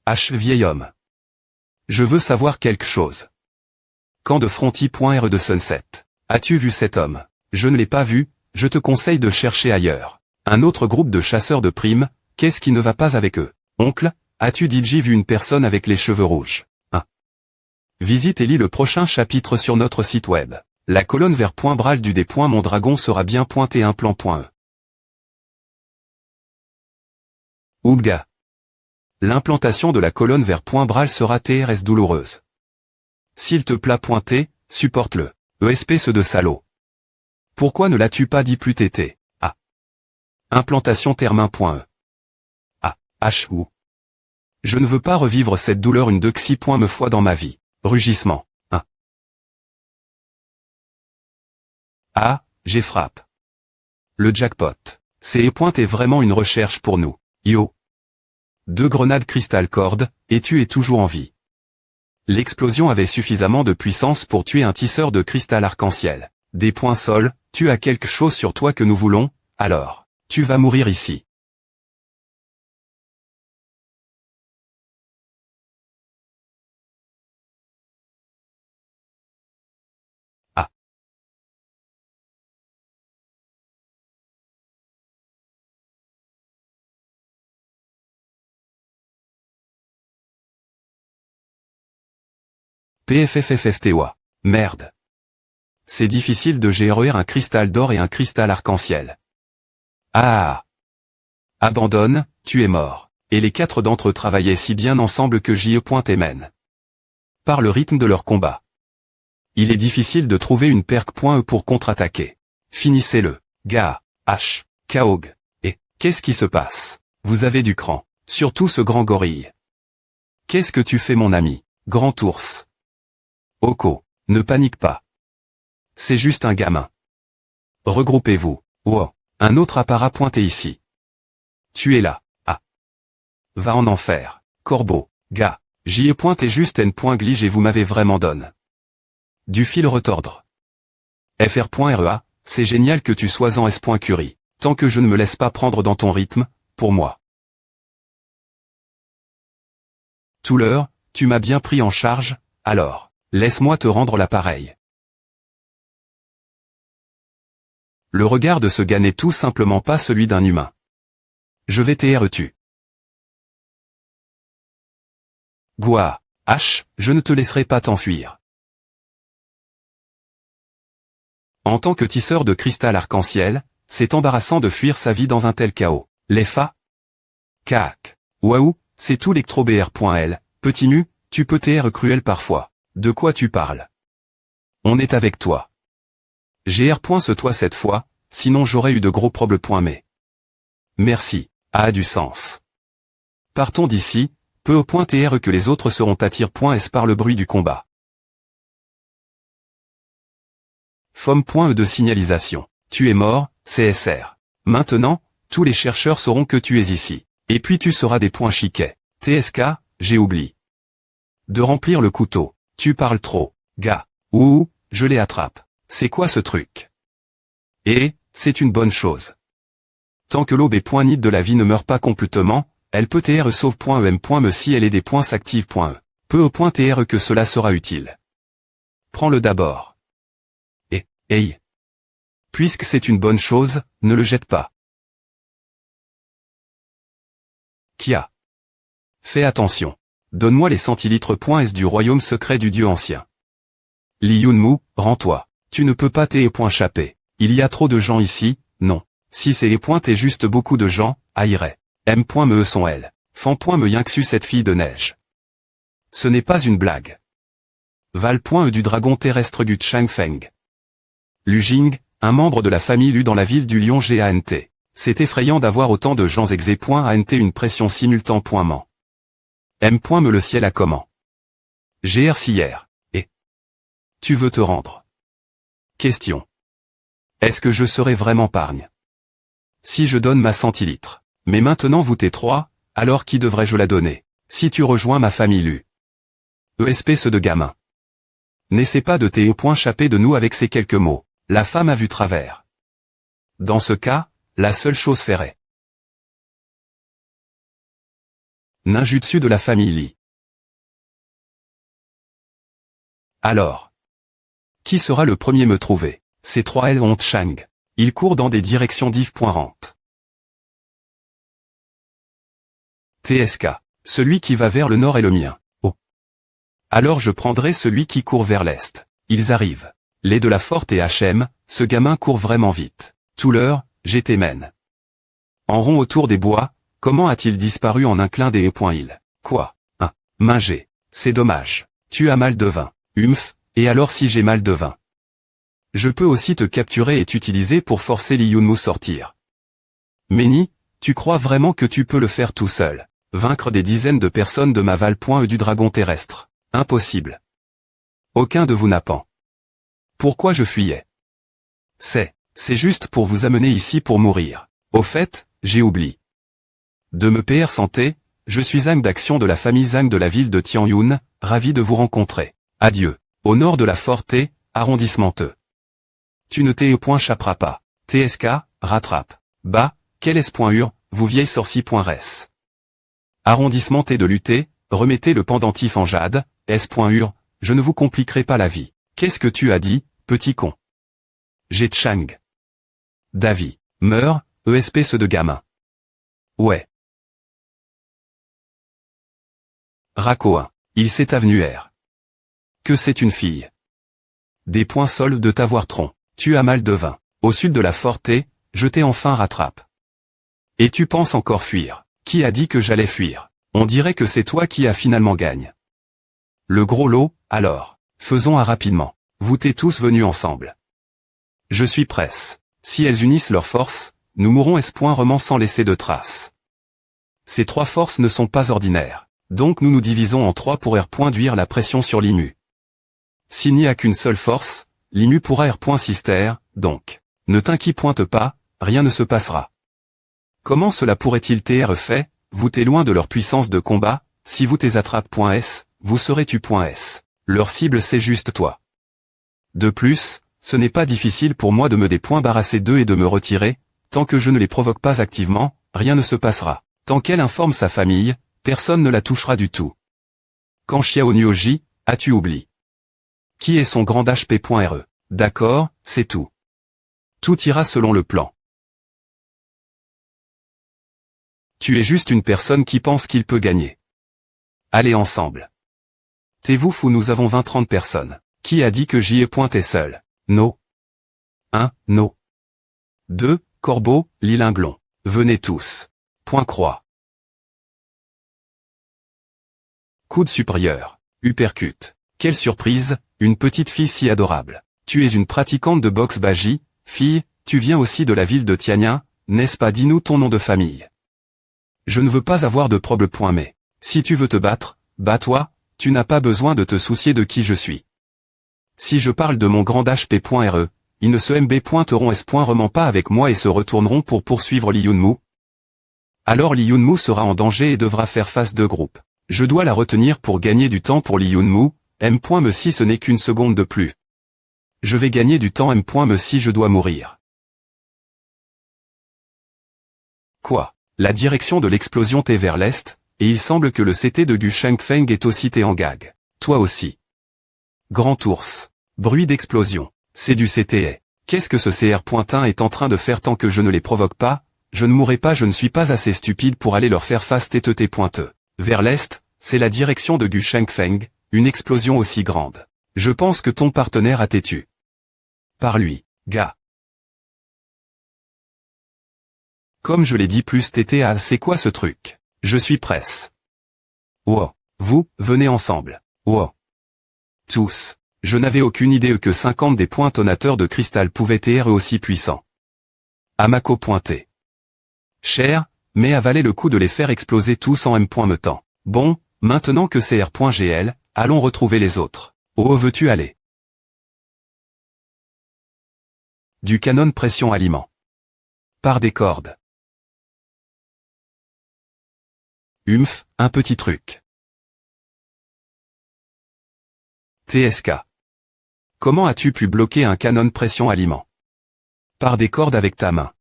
H. Vieil homme. Je veux savoir quelque chose. Quand de Fronty.R de Sunset. As-tu vu cet homme? Je ne l'ai pas vu, je te conseille de chercher ailleurs. Un autre groupe de chasseurs de primes, qu'est-ce qui ne va pas avec eux? Oncle, as-tu DJ vu une personne avec les cheveux rouges? 1. Visite et lis le prochain chapitre sur notre site web. La colonne vers .bral du D.Mondragon sera bien pointée un plan.e. Oubga. L'implantation de la colonne vers .bral sera TRS douloureuse. S'il te plaît pointer, supporte-le. ESP ce de salaud. Pourquoi ne l'as-tu pas dit plus tété? A. Implantation terme.e. A. H ou. Je ne veux pas revivre cette douleur une me fois dans ma vie. Rugissement. 1. A. J'ai frappe. Le jackpot. C'est est vraiment une recherche pour nous. Yo. 2 grenades cristal corde, et tu es toujours en vie. L'explosion avait suffisamment de puissance pour tuer un tisseur de cristal arc-en-ciel. Des points sol, tu as quelque chose sur toi que nous voulons, alors, tu vas mourir ici. Ah. PFFFFTOA. Merde. C'est difficile de gérer un cristal d'or et un cristal arc-en-ciel. Ah. Abandonne, tu es mort. Et les 4 d'entre eux travaillaient si bien ensemble que J.E.Mène. Par le rythme de leur combat. Il est difficile de trouver une perque.e pour contre-attaquer. Finissez-le. Gars. H. Kaog. Et, qu'est-ce qui se passe? Vous avez du cran. Surtout ce grand gorille. Qu'est-ce que tu fais mon ami? Grand ours. Oko, ne panique pas. C'est juste un gamin. Regroupez-vous. Wow. Un autre apparat pointé ici. Tu es là. Ah. Va en enfer. Corbeau. Gars. J'y ai pointé juste n.glige et vous m'avez vraiment donné. Du fil retordre. fr.rea, c'est génial que tu sois en s.curie. Tant que je ne me laisse pas prendre dans ton rythme, pour moi. Tout l'heure, tu m'as bien pris en charge, alors, laisse-moi te rendre l'appareil. Le regard de ce gars n'est tout simplement pas celui d'un humain. Je vais tu. Gouah. H, je ne te laisserai pas t'enfuir. En tant que tisseur de cristal arc-en-ciel, c'est embarrassant de fuir sa vie dans un tel chaos. Les fa. Cac. Waouh, c'est tout lectrobr.l. Petit mu, tu peux t'être cruel parfois. De quoi tu parles? On est avec toi. GR. toi cette fois, sinon j'aurais eu de gros problèmes. Mais. Merci, a du sens. Partons d'ici, peu au point TR que les autres seront attir.s par le bruit du combat. FOM.e de signalisation. Tu es mort, CSR. Maintenant, tous les chercheurs sauront que tu es ici. Et puis tu seras des points chiquets. TSK, j'ai oublié. De remplir le couteau. Tu parles trop, gars. Ouh, je les attrape. C'est quoi ce truc? Et, c'est une bonne chose. Tant que l'aube et point de la vie ne meurt pas complètement, elle peut TR sauve.em.me si elle est des points s'active.e. Peu au point TR que cela sera utile. Prends-le d'abord. Et, hey. Puisque c'est une bonne chose, ne le jette pas. Kia. Fais attention. Donne-moi les centilitres.s du royaume secret du dieu ancien. Li Yunmu, rends-toi. Tu ne peux pas t'échapper. Il y a trop de gens ici, non. Si c'est les points t'es juste beaucoup de gens, aïrait. M.me sont elles. Fan.me yinxu cette fille de neige. Ce n'est pas une blague. Val.e du dragon terrestre Gut Shangfeng. Lu Jing, un membre de la famille Lu dans la ville du lion GANT. C'est effrayant d'avoir autant de gens exé.ant une pression simultan.man. M.me le ciel à comment? GR. Et. Tu veux te rendre? Question. Est-ce que je serai vraiment pargne? Si je donne ma centilitre. Mais maintenant vous t'es 3, alors qui devrais-je la donner? Si tu rejoins ma famille Lu. ESP ce de gamin. N'essaie pas de t'échapper de nous avec ces quelques mots. La femme a vu travers. Dans ce cas, la seule chose ferait. Ninjutsu de la famille Lee. Alors. Qui sera le premier me trouver? Ces 3L ont Chang. Ils courent dans des directions différentes. TSK. Celui qui va vers le nord est le mien. Oh. Alors je prendrai celui qui court vers l'est. Ils arrivent. Les de la Forte et HM, ce gamin court vraiment vite. Tout l'heure, j'étais mène. En rond autour des bois, comment a-t-il disparu en un clin d'œil? Il. Quoi? Mingé. C'est dommage. Tu as mal de vin. Et alors si j'ai mal de vin? Je peux aussi te capturer et t'utiliser pour forcer Lee Yun-Moo sortir. Meni, tu crois vraiment que tu peux le faire tout seul? Vaincre des dizaines de personnes de ma Val.E du dragon terrestre. Impossible. Aucun de vous n'a pan. Pourquoi je fuyais? C'est juste pour vous amener ici pour mourir. Au fait, j'ai oublié. De me PR santé, je suis Zhang d'Action de la famille Zhang de la ville de Tianyun, ravi de vous rencontrer. Adieu. Au nord de la Forte, arrondissement E. Tu ne t'échapperas pas. TSK, rattrape. Bah, quel S.UR, vous vieille sorcie.res. Arrondissement T de l'UT, remettez le pendentif en jade, S.UR, je ne vous compliquerai pas la vie. Qu'est-ce que tu as dit, petit con? J'ai Chang. Davi. Meurs, ESP ce de gamin. Ouais. Rako 1. Il s'est avenue R. Que c'est une fille. Des points sols de t'avoir tronc. Tu as mal de vin. Au sud de la Forte, je t'ai enfin rattrape. Et tu penses encore fuir. Qui a dit que j'allais fuir? On dirait que c'est toi qui as finalement gagne. Le gros lot, alors. Faisons rapidement. Vous t'es tous venus ensemble. Je suis presse. Si elles unissent leurs forces, nous mourrons S.Rement sans laisser de traces. Ces 3 forces ne sont pas ordinaires. Donc nous nous divisons en 3 pour R.Duire la pression sur l'IMU. S'il n'y a qu'une seule force, l'IMU pourra R.Sister, donc. Ne t'inquiète pas, rien ne se passera. Comment cela pourrait-il t'être fait? Vous t'es loin de leur puissance de combat, si vous t'es attrape.S, vous serez tu.S. Leur cible c'est juste toi. De plus, ce n'est pas difficile pour moi de me débarrasser d'eux et de me retirer, tant que je ne les provoque pas activement, rien ne se passera. Tant qu'elle informe sa famille, personne ne la touchera du tout. Quand Xiao Nuoji, as-tu oublié? Qui est son grand HP.RE? D'accord, c'est tout. Tout ira selon le plan. Tu es juste une personne qui pense qu'il peut gagner. Allez ensemble. T'es-vous fou? Nous avons 20-30 personnes. Qui a dit que j'y ai pointé seul? No. 1. No. 2. Corbeau, Lilinglon. Venez tous. Point croix. Coude supérieur. Uppercut. Quelle surprise, une petite fille si adorable. Tu es une pratiquante de boxe Baji, fille, tu viens aussi de la ville de Tianyin, n'est-ce pas? Dis-nous ton nom de famille. Je ne veux pas avoir de problème. Mais, si tu veux te battre, bats-toi, tu n'as pas besoin de te soucier de qui je suis. Si je parle de mon grand HP.RE, ils ne se MB.teront S.Rement pas avec moi et se retourneront pour poursuivre Lee Yun-Moo. Alors Lee Yun-Moo sera en danger et devra faire face de groupe. Je dois la retenir pour gagner du temps pour Lee Yun-Moo, M.Me si ce n'est qu'une seconde de plus. Je vais gagner du temps M.Me si je dois mourir. Quoi? La direction de l'explosion t'est vers l'est, et il semble que le CT de Gu Shengfeng est aussi t'es en gag. Toi aussi. Grand ours. Bruit d'explosion. C'est du CTE. Qu'est-ce que ce CR.1 est en train de faire tant que je ne les provoque pas? Je ne mourrai pas, je ne suis pas assez stupide pour aller leur faire face T.T.Pointeux. Vers l'est, c'est la direction de Gu Shengfeng, une explosion aussi grande. Je pense que ton partenaire a têtu. Par lui, gars. Comme je l'ai dit plus TTA, c'est quoi ce truc? Je suis presse. Wow. Vous, venez ensemble. Wow. Tous. Je n'avais aucune idée que 50 des pointonateurs de cristal pouvaient être aussi puissants. Amako pointé. Cher, mais avalez le coup de les faire exploser tous en M.Me temps. Bon, maintenant que c'est R.GL, allons retrouver les autres. Où veux-tu aller? Du canon pression aliment. Par des cordes. Un petit truc. TSK. Comment as-tu pu bloquer un canon pression aliment? Par des cordes avec ta main.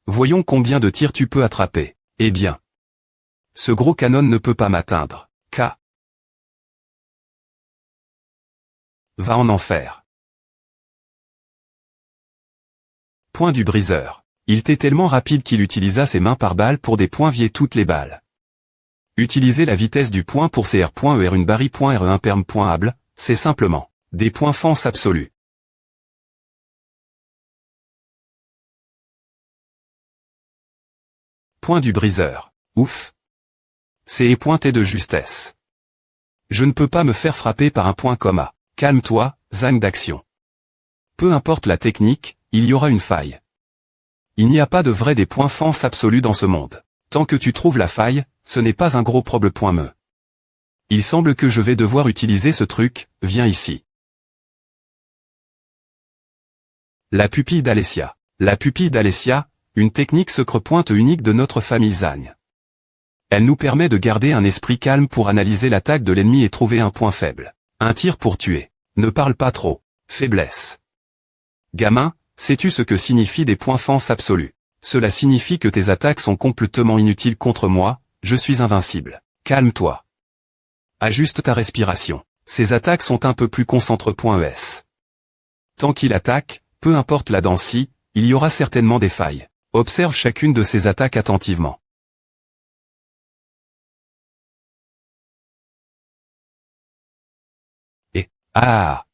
Voyons combien de tirs tu peux attraper. Eh bien. Ce gros canon ne peut pas m'atteindre. K. Va en enfer. Point du briseur. Il était tellement rapide qu'il utilisa ses mains par balle pour des points toutes les balles. Utiliser la vitesse du point pour CR.ER une barre.RE imperme.able, c'est simplement des points fence absolus. Point du briseur. Ouf. C'est pointé de justesse. Je ne peux pas me faire frapper par un point comma. Calme-toi, Zang d'action. Peu importe la technique, il y aura une faille. Il n'y a pas de vrai des points fence absolus dans ce monde. Tant que tu trouves la faille, ce n'est pas un gros problème. Il semble que je vais devoir utiliser ce truc, viens ici. La pupille d'Alessia. La pupille d'Alessia, une technique secret-pointe unique de notre famille Zang. Elle nous permet de garder un esprit calme pour analyser l'attaque de l'ennemi et trouver un point faible. Un tir pour tuer. Ne parle pas trop. Faiblesse. Gamin, sais-tu ce que signifie des points fence absolus? Cela signifie que tes attaques sont complètement inutiles contre moi, je suis invincible. Calme-toi. Ajuste ta respiration. Ces attaques sont un peu plus concentre.es. Tant qu'il attaque, peu importe la danse, il y aura certainement des failles. Observe chacune de ces attaques attentivement. Ah.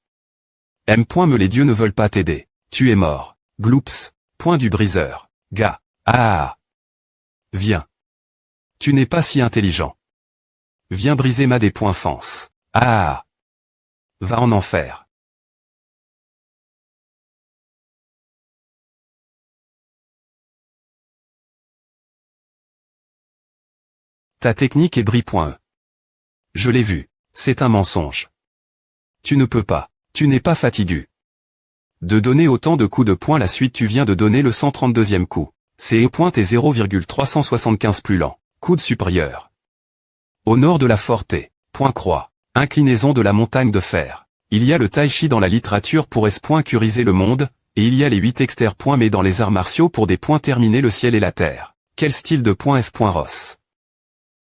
M. Mais les dieux ne veulent pas t'aider. Tu es mort. Gloops. Point du briseur. Gars. Ah. Viens. Tu n'es pas si intelligent. Viens briser ma des points fence. Ah. Va en enfer. Ta technique est bris.e. Je l'ai vu. C'est un mensonge. Tu ne peux pas. Tu n'es pas fatigué. De donner autant de coups de poing la suite tu viens de donner le 132e coup. C'est point et 0,375 plus lent. Coude supérieur. Au nord de la Forte. Point croix. Inclinaison de la montagne de fer. Il y a le tai chi dans la littérature pour curiser le monde, et il y a les 8 exter. Mais dans les arts martiaux pour des points terminer le ciel et la terre. Quel style de point F. Ross.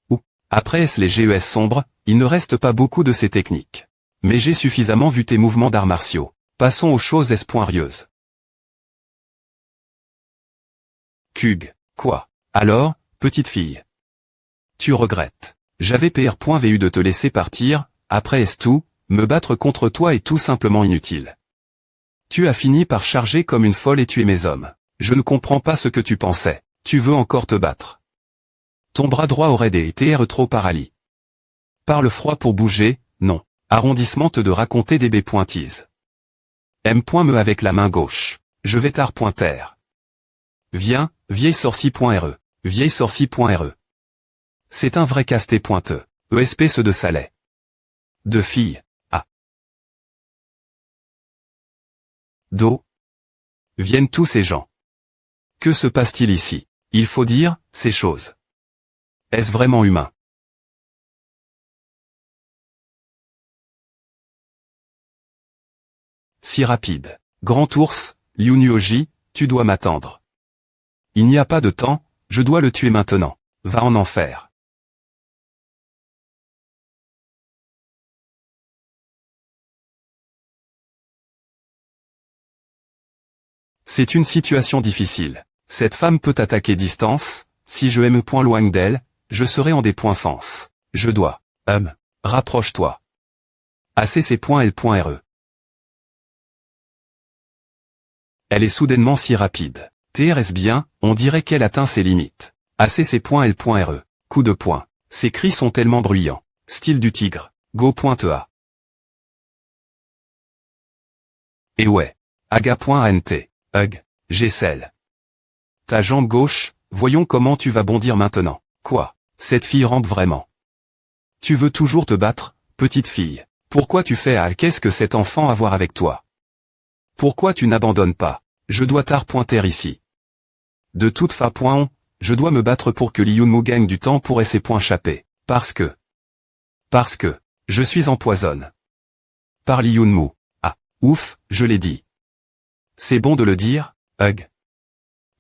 Ou, après les GES sombres, il ne reste pas beaucoup de ces techniques. Mais j'ai suffisamment vu tes mouvements d'arts martiaux. Passons aux choses S.rieuses. Kug. Quoi? Alors, petite fille? Tu regrettes. J'avais PR.vu de te laisser partir, après est tout, me battre contre toi est tout simplement inutile. Tu as fini par charger comme une folle et tuer mes hommes. Je ne comprends pas ce que tu pensais. Tu veux encore te battre. Ton bras droit aurait des TR trop paralysie. Parle froid pour bouger, non. Arrondissement de raconter des B.tise. M. Me avec la main gauche. Je vais tar.ter. Viens, vieille sorcie.re. Vieille sorcie.re. C'est un vrai casté pointeux. ESP ce de Salais. De filles. Ah. Do. Viennent tous ces gens. Que se passe-t-il ici? Il faut dire, ces choses. Est-ce vraiment humain? Si rapide. Grand ours, Liunuoji, tu dois m'attendre. Il n'y a pas de temps, je dois le tuer maintenant. Va en enfer. C'est une situation difficile. Cette femme peut attaquer distance, si je aime point loin d'elle, je serai en des points fence. Je dois. Rapproche-toi. ACC.L.RE. Elle est soudainement si rapide. TRS bien, on dirait qu'elle atteint ses limites. ACC.L.RE. Coup de poing. Ses cris sont tellement bruyants. Style du tigre. Go.A. Et ouais. Aga.ANT. Hug. Gessel. Ta jambe gauche, voyons comment tu vas bondir maintenant. Quoi? Cette fille rampe vraiment. Tu veux toujours te battre, petite fille. Pourquoi tu fais qu'est-ce que cet enfant a à voir avec toi? Pourquoi tu n'abandonnes pas? Je dois tar.ter ici. De toute façon, je dois me battre pour que Liunmu gagne du temps pour ses points chapés. Parce que, je suis empoisonne. Par Liunmu. Ah, ouf, je l'ai dit. C'est bon de le dire, Hug.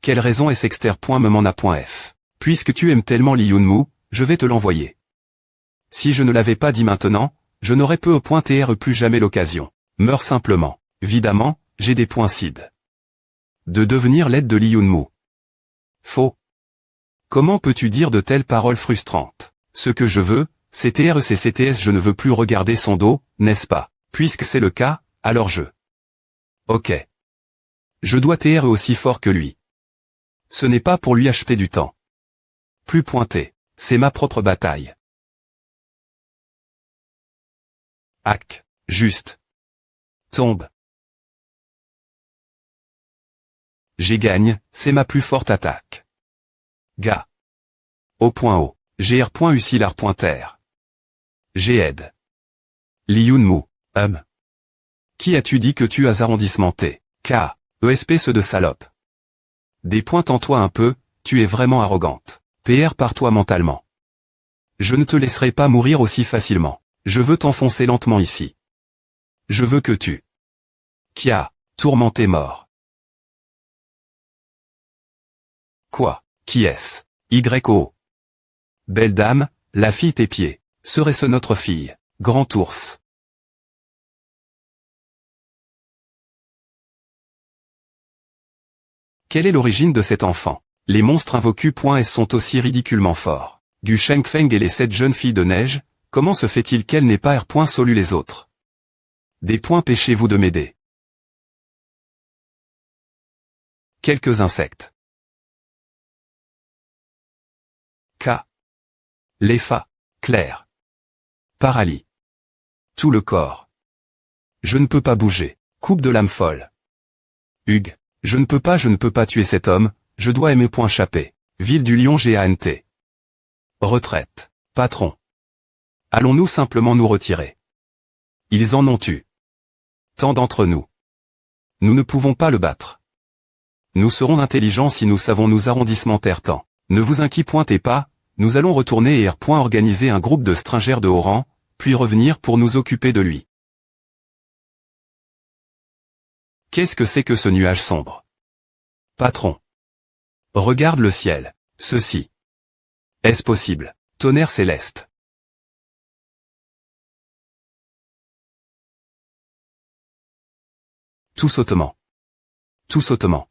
Quelle raison est-ce exter. Me m'en a.f. Puisque tu aimes tellement Liunmu, je vais te l'envoyer. Si je ne l'avais pas dit maintenant, je n'aurais peu au point TR plus jamais l'occasion. Meurs simplement. Évidemment, j'ai des points CID. De devenir l'aide de Lee Yoon-moo. Faux. Comment peux-tu dire de telles paroles frustrantes? Ce que je veux, c'est TRCCTS, je ne veux plus regarder son dos, n'est-ce pas? Puisque c'est le cas, alors je... Ok. Je dois TR aussi fort que lui. Ce n'est pas pour lui acheter du temps. Plus pointé. C'est ma propre bataille. Hack. Juste. Tombe. J'ai gagne, c'est ma plus forte attaque. Ga. O.O. GR.UCILAR.TER. J'ai aide. Lee Yoon-moo. Qui as-tu dit que tu as arrondissement T? K. ESP ce de salope. Dépointe en toi un peu, tu es vraiment arrogante. PR par toi mentalement. Je ne te laisserai pas mourir aussi facilement. Je veux t'enfoncer lentement ici. Je veux que tu... Qui a tourmenté mort. Quoi? Qui est-ce? YO. Belle dame, la fille tes pieds. Serait-ce notre fille? Grand ours. Quelle est l'origine de cet enfant? Les monstres invoqués.s sont aussi ridiculement forts. Du Shengfeng et les 7 jeunes filles de neige, comment se fait-il qu'elle n'ait pas R. Solu les autres? Des points pêchez-vous de m'aider. Quelques insectes. K. L'EFA. Claire. Paralysie. Tout le corps. Je ne peux pas bouger. Coupe de l'âme folle. Hugues. Je ne peux pas tuer cet homme, je dois aimer. Chapé. Ville du Lion GANT. Retraite. Patron. Allons-nous simplement nous retirer? Ils en ont eu. Tant d'entre nous. Nous ne pouvons pas le battre. Nous serons intelligents si nous savons nous arrondissementer tant. Ne vous inquiétez pas, nous allons retourner et organiser un groupe de stringers de haut rang, puis revenir pour nous occuper de lui. Qu'est-ce que c'est que ce nuage sombre? Patron. Regarde le ciel. Ceci. Est-ce possible? Tonnerre céleste. Tout sautement. Tout sautement.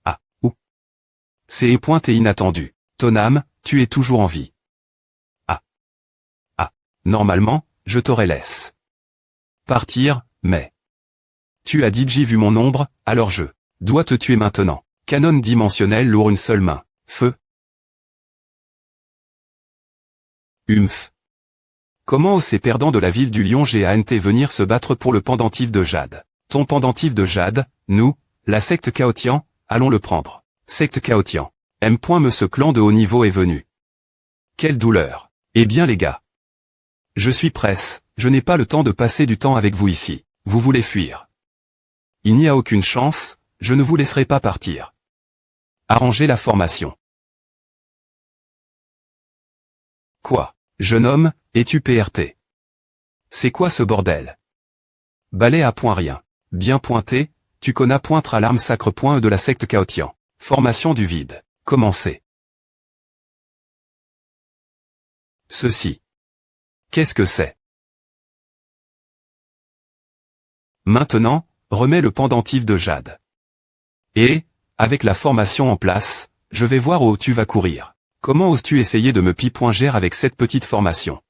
Ah, ou. C'est pointé inattendu. Ton âme, tu es toujours en vie. Ah. Ah. Normalement, je t'aurais laissé partir, mais... Tu as dit j'ai vu mon ombre, alors je dois te tuer maintenant. Canon dimensionnel lourd une seule main. Feu. Comment oser perdant de la ville du Lion GANT venir se battre pour le pendentif de Jade? Ton pendentif de Jade, nous, la secte Chaotian, allons le prendre. Secte Chaotian. Ce clan de haut niveau est venu. Quelle douleur. Eh bien les gars. Je suis presse, je n'ai pas le temps de passer du temps avec vous ici. Vous voulez fuir. Il n'y a aucune chance, je ne vous laisserai pas partir. Arrangez la formation. Quoi? Jeune homme, es-tu PRT? C'est quoi ce bordel? Balai à point rien. Bien pointé, tu connais pointre à l'arme sacre point de la secte Chaotian. Formation du vide. Commencez. Ceci. Qu'est-ce que c'est? Maintenant, remets le pendentif de Jade. Et, avec la formation en place, je vais voir où tu vas courir. Comment oses-tu essayer de me pipoinger avec cette petite formation?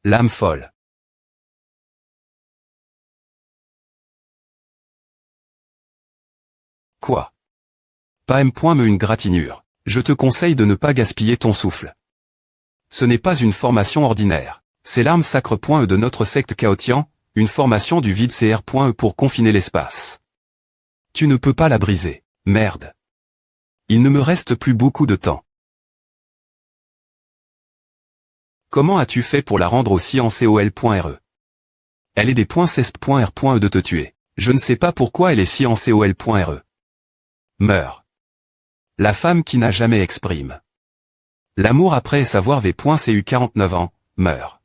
L'âme folle. Quoi? Pas une gratinure. Je te conseille de ne pas gaspiller ton souffle. Ce n'est pas une formation ordinaire. C'est l'arme sacre de notre secte Chaotian, une formation du vide CR.E pour confiner l'espace. Tu ne peux pas la briser. Merde. Il ne me reste plus beaucoup de temps. Comment as-tu fait pour la rendre aussi en COL.RE? Elle est des .CESP.R.E de te tuer. Je ne sais pas pourquoi elle est si en COL.RE. Meurs. La femme qui n'a jamais exprime. L'amour après savoir V.CU 49 ans, meurt.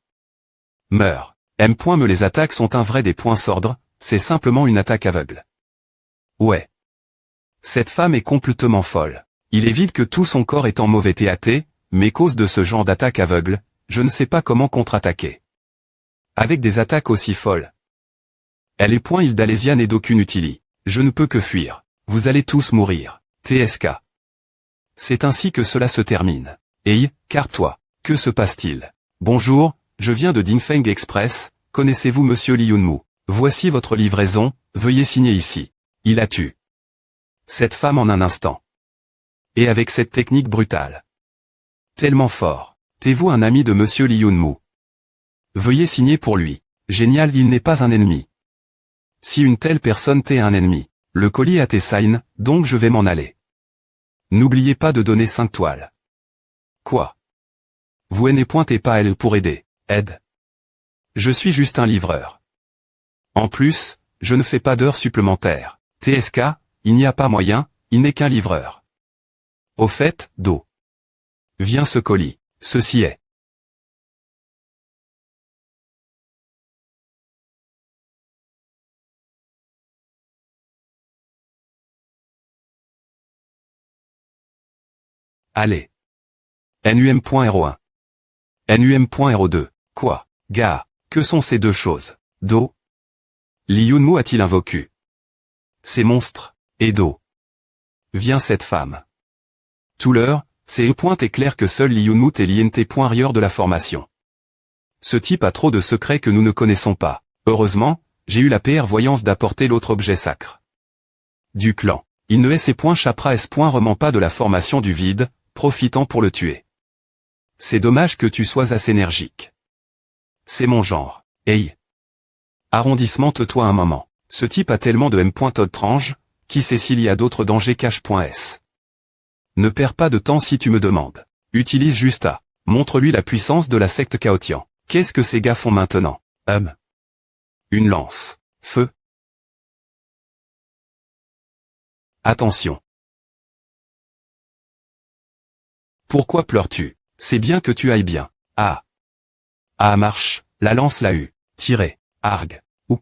Meurt. Me les attaques sont un vrai des points sordres, c'est simplement une attaque aveugle. Ouais. Cette femme est complètement folle. Il est vide que tout son corps est en mauvais TAT, mais cause de ce genre d'attaque aveugle, je ne sais pas comment contre-attaquer. Avec des attaques aussi folles. Elle est point Hildalésiane et d'aucune utilité. Je ne peux que fuir. Vous allez tous mourir. TSK. C'est ainsi que cela se termine. Hey, car-toi. Que se passe-t-il? Bonjour, je viens de Dinfeng Express, connaissez-vous monsieur Li Yunmu? Voici votre livraison, veuillez signer ici. Il a tué cette femme en un instant. Et avec cette technique brutale. Tellement fort. T'es-vous un ami de monsieur Li Yunmu? Veuillez signer pour lui. Génial, il n'est pas un ennemi. Si une telle personne t'est un ennemi, le colis a tes signes, donc je vais m'en aller. N'oubliez pas de donner 5 toiles. Quoi? Vous n'êtes pointez pas elle pour aider, aide. Je suis juste un livreur. En plus, je ne fais pas d'heures supplémentaires. TSK, il n'y a pas moyen, il n'est qu'un livreur. Au fait, Do. Viens ce colis, ceci est. Allez. NUM.01. NUM.02. Quoi? Gars, que sont ces deux choses? Do. Li Yunmu a-t-il invoqué ces monstres? Et Do. Vient cette femme. Tout l'heure, c'est est clair que seul Li Yunmu est l'INT. De la formation. Ce type a trop de secrets que nous ne connaissons pas. Heureusement, j'ai eu la voyance d'apporter l'autre objet sacre. Du clan. Il ne chapra rement pas de la formation du vide, profitant pour le tuer. C'est dommage que tu sois assez énergique. C'est mon genre. Hey. Arrondissement tais-toi un moment. Ce type a tellement de M.Todd qui sait s'il y a d'autres dangers cache.s. Ne perds pas de temps si tu me demandes. Utilise juste A. Montre-lui la puissance de la secte Chaotian. Qu'est-ce que ces gars font maintenant? Une lance. Feu. Attention. Pourquoi pleures-tu? C'est bien que tu ailles bien. Ah. Ah marche, la lance l'a eu. Tiré. Argue. Ou.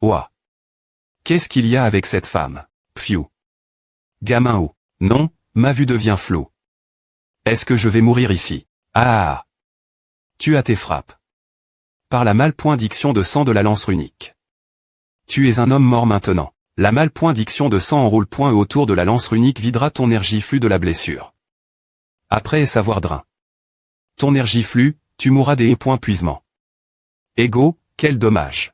Ouah. Qu'est-ce qu'il y a avec cette femme? Pfiou. Gamin ou. Non, ma vue devient floue. Est-ce que je vais mourir ici? Ah. Tu as tes frappes. Par la malpoindiction de sang de la lance runique. Tu es un homme mort maintenant. La malpoindiction de sang enroule autour de la lance runique videra ton énergie flux de la blessure. Après savoir drain. Ton énergie flux, tu mourras des puisement. Ego, quel dommage.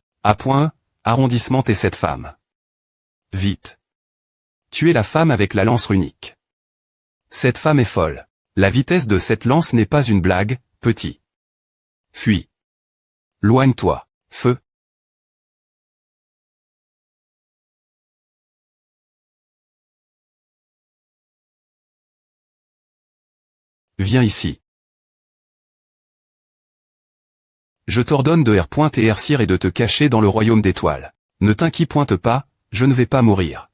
Arrondissement et cette femme. Vite. Tu es la femme avec la lance runique. Cette femme est folle. La vitesse de cette lance n'est pas une blague, petit. Fuis. Loigne-toi, feu. Viens ici. Je t'ordonne de R.T.R. et de te cacher dans le royaume d'étoiles. Ne t'inquiète pas, je ne vais pas mourir.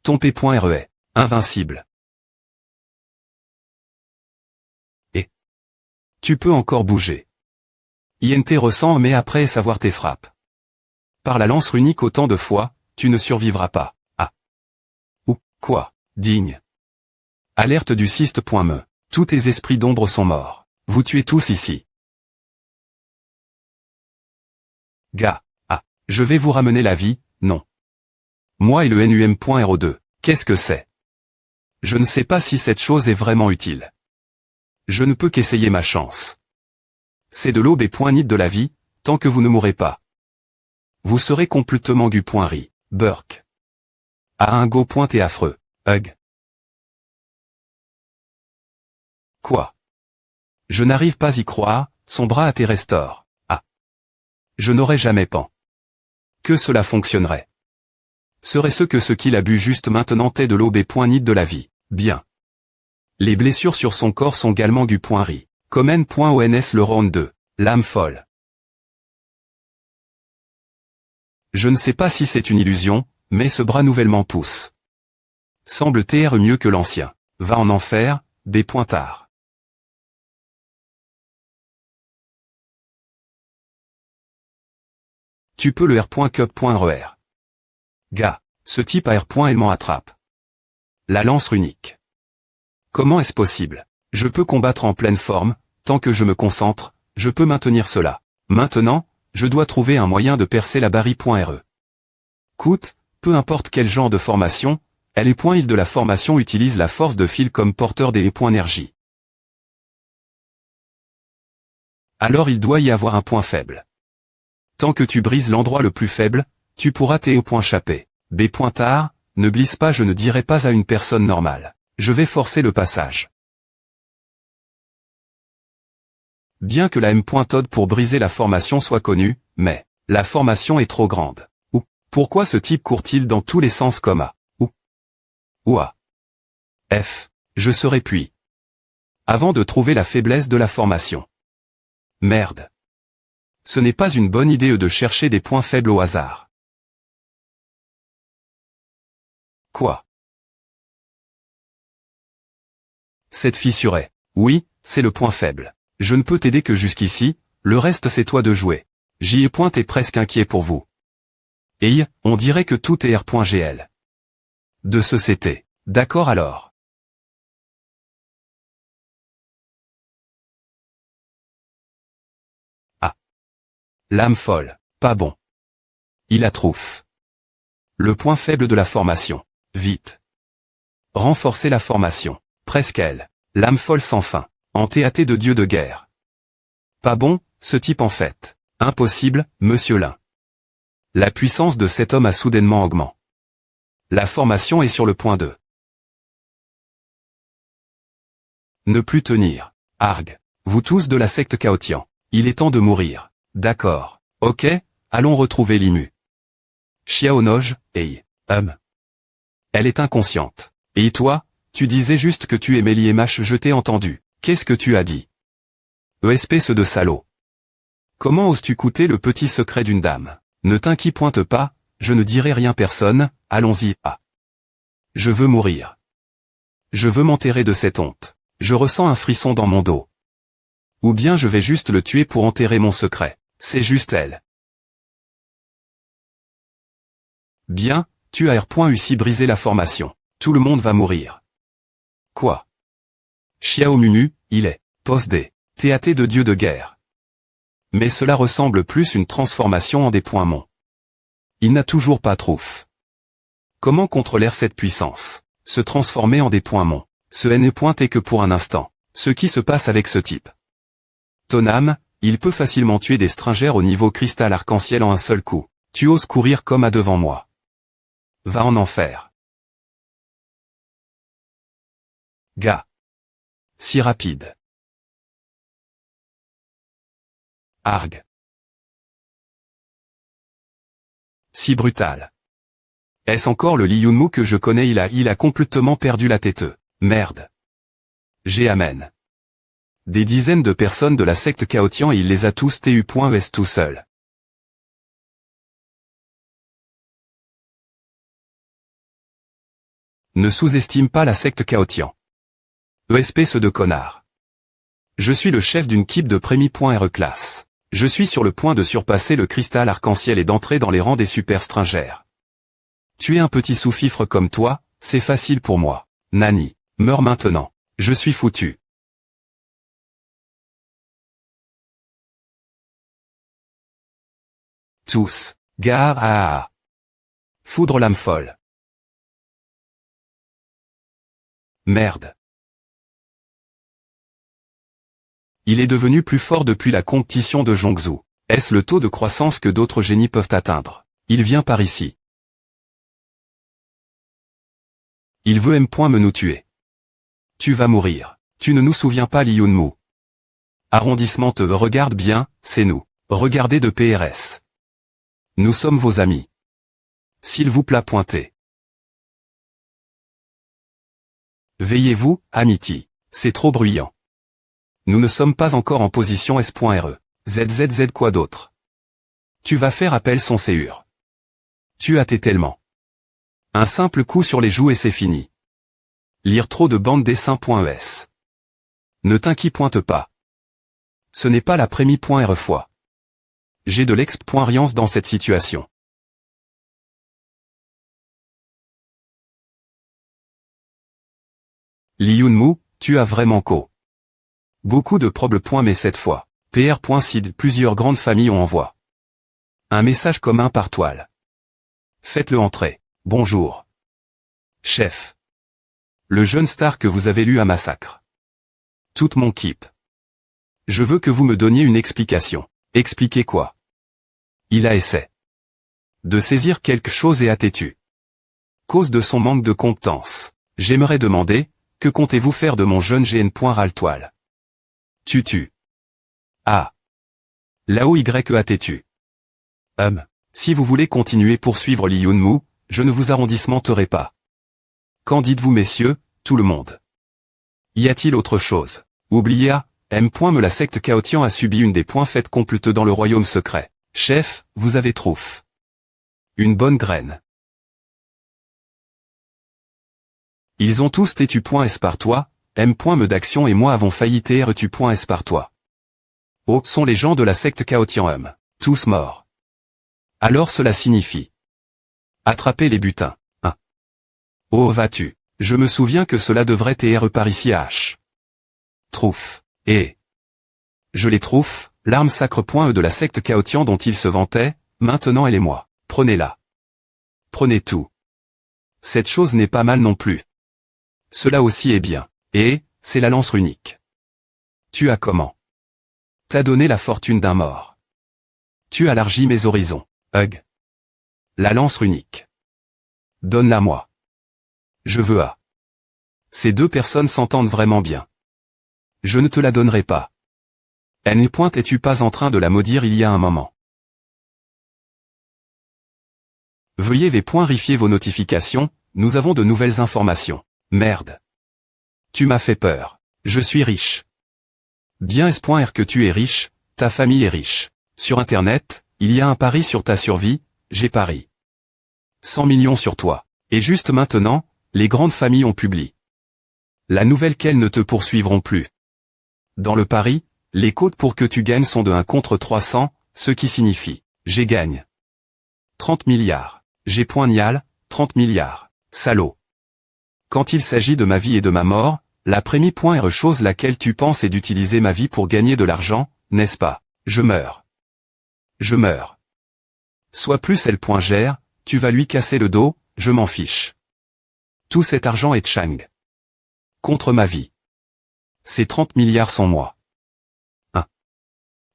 Ton P.RE est invincible. Et tu peux encore bouger. INT ressent mais après savoir tes frappes. Par la lance runique autant de fois, tu ne survivras pas. Ah. Ou, quoi, digne. Alerte du cyste.me. Tous tes esprits d'ombre sont morts. Vous tuez tous ici. Gars. Ah. Je vais vous ramener la vie, non. Moi et le NUM.RO2, qu'est-ce que c'est? Je ne sais pas si cette chose est vraiment utile. Je ne peux qu'essayer ma chance. C'est de l'aube et nid de la vie, tant que vous ne mourrez pas. Vous serez complètement ri. Burk. À un go et affreux. Hug. Quoi? Je n'arrive pas y croire, son bras a été restaure. Ah. Je n'aurais jamais pen. Que cela fonctionnerait. Serait-ce que ce qu'il a bu juste maintenant est de l'aube et nid de la vie? Bien. Les blessures sur son corps sont également ri. Comme N.ONS le round 2. L'âme folle. Je ne sais pas si c'est une illusion, mais ce bras nouvellement pousse. Semble mieux que l'ancien. Va en enfer, des pointards. Tu peux le R.Cup.RER. Gars, ce type a R.Aimant attrape. La lance runique. Comment est-ce possible? Je peux combattre en pleine forme, tant que je me concentre, je peux maintenir cela. Maintenant, je dois trouver un moyen de percer la barre.re. Coûte, peu importe quel genre de formation, les points il de la formation utilise la force de fil comme porteur des points énergie. Alors il doit y avoir un point faible. Tant que tu brises l'endroit le plus faible, tu pourras t'aider au point chaper. B.tard, ne glisse pas, je ne dirai pas à une personne normale. Je vais forcer le passage. Bien que la M.Todd pour briser la formation soit connue, mais la formation est trop grande. Ou, pourquoi ce type court-il dans tous les sens comme A? Ou A. F. Je serai puis. Avant de trouver la faiblesse de la formation. Merde. Ce n'est pas une bonne idée de chercher des points faibles au hasard. Quoi? Cette fissure est. Oui, c'est le point faible. Je ne peux t'aider que jusqu'ici, le reste c'est toi de jouer. J.E. est presque inquiet pour vous. Et on dirait que tout est R.GL. De ce c'était. D'accord alors. Ah. Lame folle. Pas bon. Il a trouffe. Le point faible de la formation. Vite. Renforcer la formation. Presque elle. Lame folle sans fin. En TAT de dieu de guerre. Pas bon, ce type en fait. Impossible, monsieur Lin. La puissance de cet homme a soudainement augmenté. La formation est sur le point de ne plus tenir. Arg. Vous tous de la secte Chaotian. Il est temps de mourir. D'accord. Ok, allons retrouver Limu. Xiaonoj, hey. Elle est inconsciente. Et toi, tu disais juste que tu aimais l'IMH, je t'ai entendu. Qu'est-ce que tu as dit? Espèce de salaud. Comment oses-tu coûter le petit secret d'une dame? Ne t'inquiète pas, je ne dirai rien personne, allons-y. Ah. Je veux mourir. Je veux m'enterrer de cette honte. Je ressens un frisson dans mon dos. Ou bien je vais juste le tuer pour enterrer mon secret. C'est juste elle. Bien, tu as R.U.C. brisé la formation. Tout le monde va mourir. Quoi? Xiao Munu, il est. Post-D. TAT de dieu de guerre. Mais cela ressemble plus une transformation en des points mon. Il n'a toujours pas trouf. Comment contrôler cette puissance? Se transformer en des points mon. Ce n'est pointé que pour un instant. Ce qui se passe avec ce type. Ton âme, il peut facilement tuer des stringères au niveau cristal arc-en-ciel en un seul coup. Tu oses courir comme à devant moi. Va en enfer. Gars. Si rapide. Arg. Si brutal. Est-ce encore le Li Yunmu que je connais? Il a complètement perdu la tête. Merde. J'ai amen. Des dizaines de personnes de la secte Chaotian et il les a tous tu.es tout seul. Ne sous-estime pas la secte Chaotian. Espèce de connard. Je suis le chef d'une équipe de Prémi.RE classe. Je suis sur le point de surpasser le cristal arc-en-ciel et d'entrer dans les rangs des super stringères. Tuer un petit sous-fifre comme toi, c'est facile pour moi. Nani, meurs maintenant. Je suis foutu. Tous. Gare à. Foudre lame folle. Merde. Il est devenu plus fort depuis la compétition de Zhongzhou. Est-ce le taux de croissance que d'autres génies peuvent atteindre? Il vient par ici. Il veut me nous tuer. Tu vas mourir. Tu ne nous souviens pas Li Yunmu. Arrondissement te regarde bien, c'est nous. Regardez de PRS. Nous sommes vos amis. S'il vous plaît pointez. Veillez-vous, Amity. C'est trop bruyant. Nous ne sommes pas encore en position S.RE. ZZZ quoi d'autre? Tu vas faire appel son séur. Tu as été tellement. Un simple coup sur les joues et c'est fini. Lire trop de bande dessin.es. Ne t'inquiète pas. Ce n'est pas la Prémi.RE fois. J'ai de l'expérience dans cette situation. Li Yunmu, tu as vraiment beaucoup de problèmes mais cette fois. PR.sid plusieurs grandes familles ont envoie. Un message commun par toile. Faites-le entrer. Bonjour. Chef. Le jeune star que vous avez lu à massacre. Toute mon keep. Je veux que vous me donniez une explication. Expliquez quoi? Il a essayé de saisir quelque chose et a têtu. Cause de son manque de compétence. J'aimerais demander, que comptez-vous faire de mon jeune GN. Râle-toile. Tu. Ah. Là-haut Y a têtu. Si vous voulez continuer poursuivre Li Yunmu, je ne vous arrondissementerai pas. Qu'en dites-vous messieurs, tout le monde? Y a-t-il autre chose? Oubliez à, me la secte Chaotian a subi une des points faites complètes dans le royaume secret. Chef, vous avez trouf. Une bonne graine. Ils ont tous têtu.s par toi, me d'action et moi avons failli tu.s par toi. Oh, sont les gens de la secte Chaotian tous morts. Alors cela signifie. Attraper les butins. Oh vas-tu. Je me souviens que cela devrait être par ici à H. Trouf. Et. Je les trouve, l'arme sacre.e de la secte Chaotian dont ils se vantaient, maintenant elle est moi. Prenez-la. Prenez tout. Cette chose n'est pas mal non plus. Cela aussi est bien. Et, c'est la lance runique. Tu as comment? T'as donné la fortune d'un mort. Tu as élargi mes horizons. Hug. La lance runique. Donne-la moi. Je veux à. Ces deux personnes s'entendent vraiment bien. Je ne te la donnerai pas. Es-tu pas en train de la maudire il y a un moment? Veuillez vérifier vos notifications, nous avons de nouvelles informations. Merde. Tu m'as fait peur. Je suis riche. Bien est-ce que tu es riche, ta famille est riche. Sur Internet, il y a un pari sur ta survie, j'ai pari. 100 millions sur toi. Et juste maintenant, les grandes familles ont publié la nouvelle qu'elles ne te poursuivront plus. Dans le pari, les cotes pour que tu gagnes sont de 1 contre 300, ce qui signifie, j'ai gagne. 30 milliards. J'ai point nial, 30 milliards. Salaud. Quand il s'agit de ma vie et de ma mort, la première chose laquelle tu penses est d'utiliser ma vie pour gagner de l'argent, n'est-ce pas? Je meurs. Je meurs. Sois plus elle.gère, tu vas lui casser le dos, je m'en fiche. Tout cet argent est Chang. Contre ma vie. Ces 30 milliards sont moi.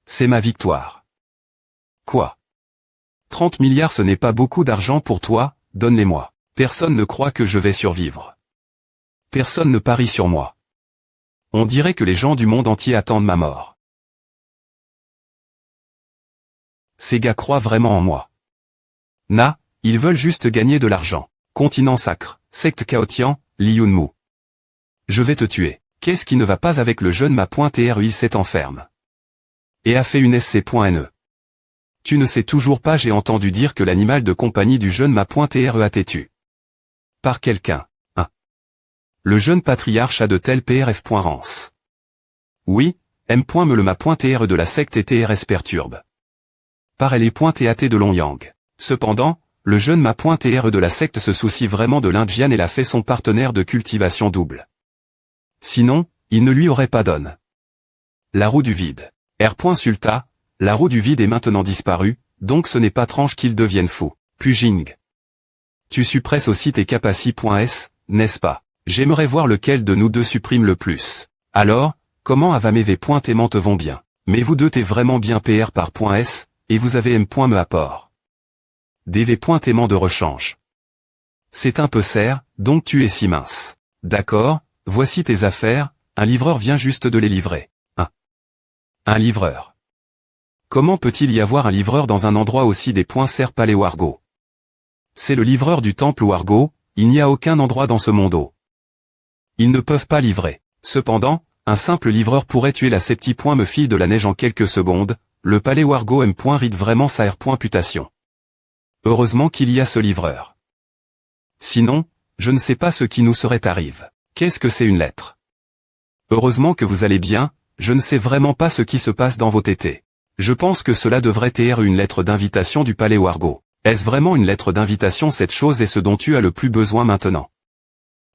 C'est ma victoire. Quoi? 30 milliards ce n'est pas beaucoup d'argent pour toi, donne-les-moi. Personne ne croit que je vais survivre. Personne ne parie sur moi. On dirait que les gens du monde entier attendent ma mort. Ces gars croient vraiment en moi. Ils veulent juste gagner de l'argent. Continent sacre, secte Chaotian, Li Yunmu. Je vais te tuer. Qu'est-ce qui ne va pas avec le jeune ma.tr il s'est enferme. Et a fait une sc.ne. Tu ne sais toujours pas j'ai entendu dire que l'animal de compagnie du jeune ma.tr a têtu. Par quelqu'un. Le jeune patriarche a de tels prf.rance. Oui, me le ma.tr de la secte et trs perturbe. Par elle est.tat de Longyang. Cependant, le jeune ma.tr de la secte se soucie vraiment de l'Indian et l'a fait son partenaire de cultivation double. Sinon, il ne lui aurait pas donné. La roue du vide. R.Sulta, la roue du vide est maintenant disparue, donc ce n'est pas tranche qu'il devienne fou. Pujing. Tu suppresses aussi tes capaci.s, n'est-ce pas? J'aimerais voir lequel de nous deux supprime le plus. Alors, comment avamev.aimant te vont bien? Mais vous deux t'es vraiment bien PR par .s, et vous avez m.me apport. dv.aimant de rechange. C'est un peu serre, donc tu es si mince. D'accord, voici tes affaires, un livreur vient juste de les livrer. Un livreur. Comment peut-il y avoir un livreur dans un endroit aussi des .ser Paléoargo? C'est le livreur du temple Wargo, il n'y a aucun endroit dans ce monde. Ils ne peuvent pas livrer. Cependant, un simple livreur pourrait tuer la septi.me fille de la neige en quelques secondes, le palais Wargo ride vraiment sa r.putation. Heureusement qu'il y a ce livreur. Sinon, je ne sais pas ce qui nous serait arrive. Qu'est-ce que c'est une lettre? Heureusement que vous allez bien, je ne sais vraiment pas ce qui se passe dans vos tétés. Je pense que cela devrait être une lettre d'invitation du palais Wargo. Est-ce vraiment une lettre d'invitation? Cette chose est ce dont tu as le plus besoin maintenant.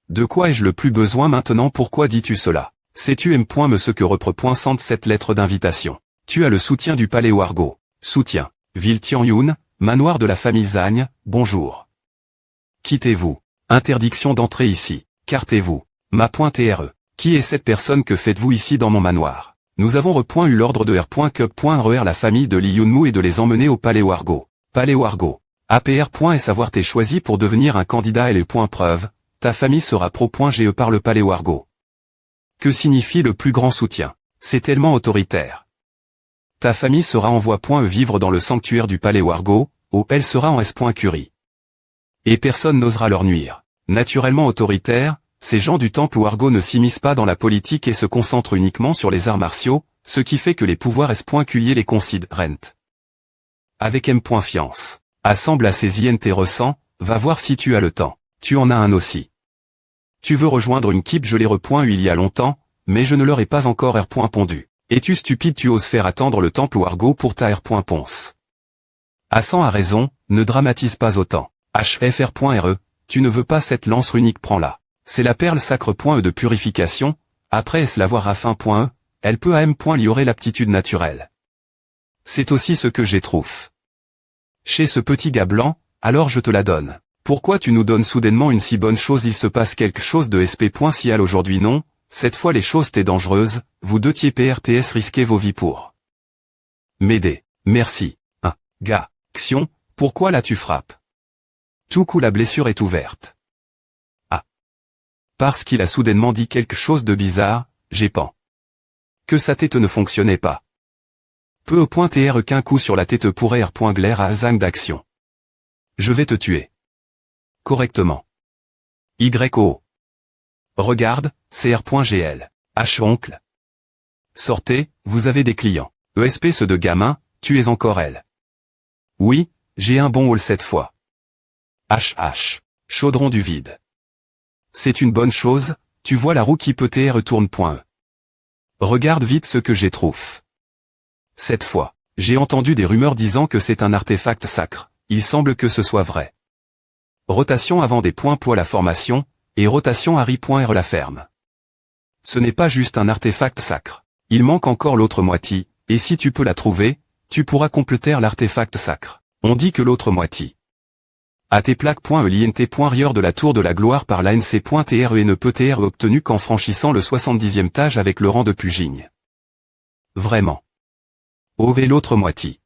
De quoi ai-je le plus besoin maintenant? Pourquoi dis-tu cela? Sais-tu me ce que représente cette lettre d'invitation? Tu as le soutien du palais Wargo. Soutien. Ville Tianyun, manoir de la famille Zagne, bonjour. Quittez-vous. Interdiction d'entrer ici. Cartez-vous. Ma.TRE. Qui est cette personne? Que faites-vous ici dans mon manoir? Nous avons eu l'ordre de R.Cup.RER la famille de Lee Yun-Moo et de les emmener au palais Wargo. Palais Wargo. APR. Savoir t'es choisi pour devenir un candidat et les points preuve. Ta famille sera pro.GE par le palais Wargo. Que signifie le plus grand soutien? C'est tellement autoritaire. Ta famille sera en voie.E vivre dans le sanctuaire du palais Wargo, elle sera en S.Curie. Et personne n'osera leur nuire. Naturellement autoritaire, ces gens du temple Wargo ne s'immiscent pas dans la politique et se concentrent uniquement sur les arts martiaux, ce qui fait que les pouvoirs S.Culier les considèrent. Avec M.Fiance. Assemble à ces INT ressent, va voir si tu as le temps. Tu en as un aussi. Tu veux rejoindre une keep? Je l'ai eu il y a longtemps, mais je ne leur ai pas encore pondu. Es-tu stupide? Tu oses faire attendre le temple Wargo pour ta Ponce. Hassan a raison, ne dramatise pas autant. HFR.RE, tu ne veux pas cette lance runique? Prends-la. C'est la perle sacre.E de purification, après est-ce l'avoir à fin.E, elle peut à M.Liorer l'aptitude naturelle. C'est aussi ce que j'ai trouvé. Chez ce petit gars blanc, alors je te la donne. Pourquoi tu nous donnes soudainement une si bonne chose? Il se passe quelque chose de SP.Cial aujourd'hui? Non, cette fois les choses t'es dangereuses, vous deux PRTS risquez vos vies pour m'aider. Merci. Gars, Xion, pourquoi là tu frappes? Tout coup la blessure est ouverte. Parce qu'il a soudainement dit quelque chose de bizarre, j'ai peur que sa tête ne fonctionnait pas. Peu au point TR qu'un coup sur la tête pourrait glaire à Zang d'action. Je vais te tuer. Correctement. YO. Regarde, CR.GL. H oncle. Sortez, vous avez des clients. ESP ce de gamin, tu es encore elle. Oui, j'ai un bon haul cette fois. HH. Chaudron du vide. C'est une bonne chose, tu vois la roue qui peut retourne.E. Regarde vite ce que j'ai trouvé. Cette fois, j'ai entendu des rumeurs disant que c'est un artefact sacre, il semble que ce soit vrai. Rotation avant des points pour la formation, et rotation Harry.R la ferme. Ce n'est pas juste un artefact sacre. Il manque encore l'autre moitié, et si tu peux la trouver, tu pourras compléter l'artefact sacre. On dit que l'autre moitié. A tes plaques.elint.rieur de la tour de la gloire par l'ANC.TRE et ne peut être obtenu qu'en franchissant le 70e étage avec le rang de Pugigne. Vraiment. OV l'autre moitié.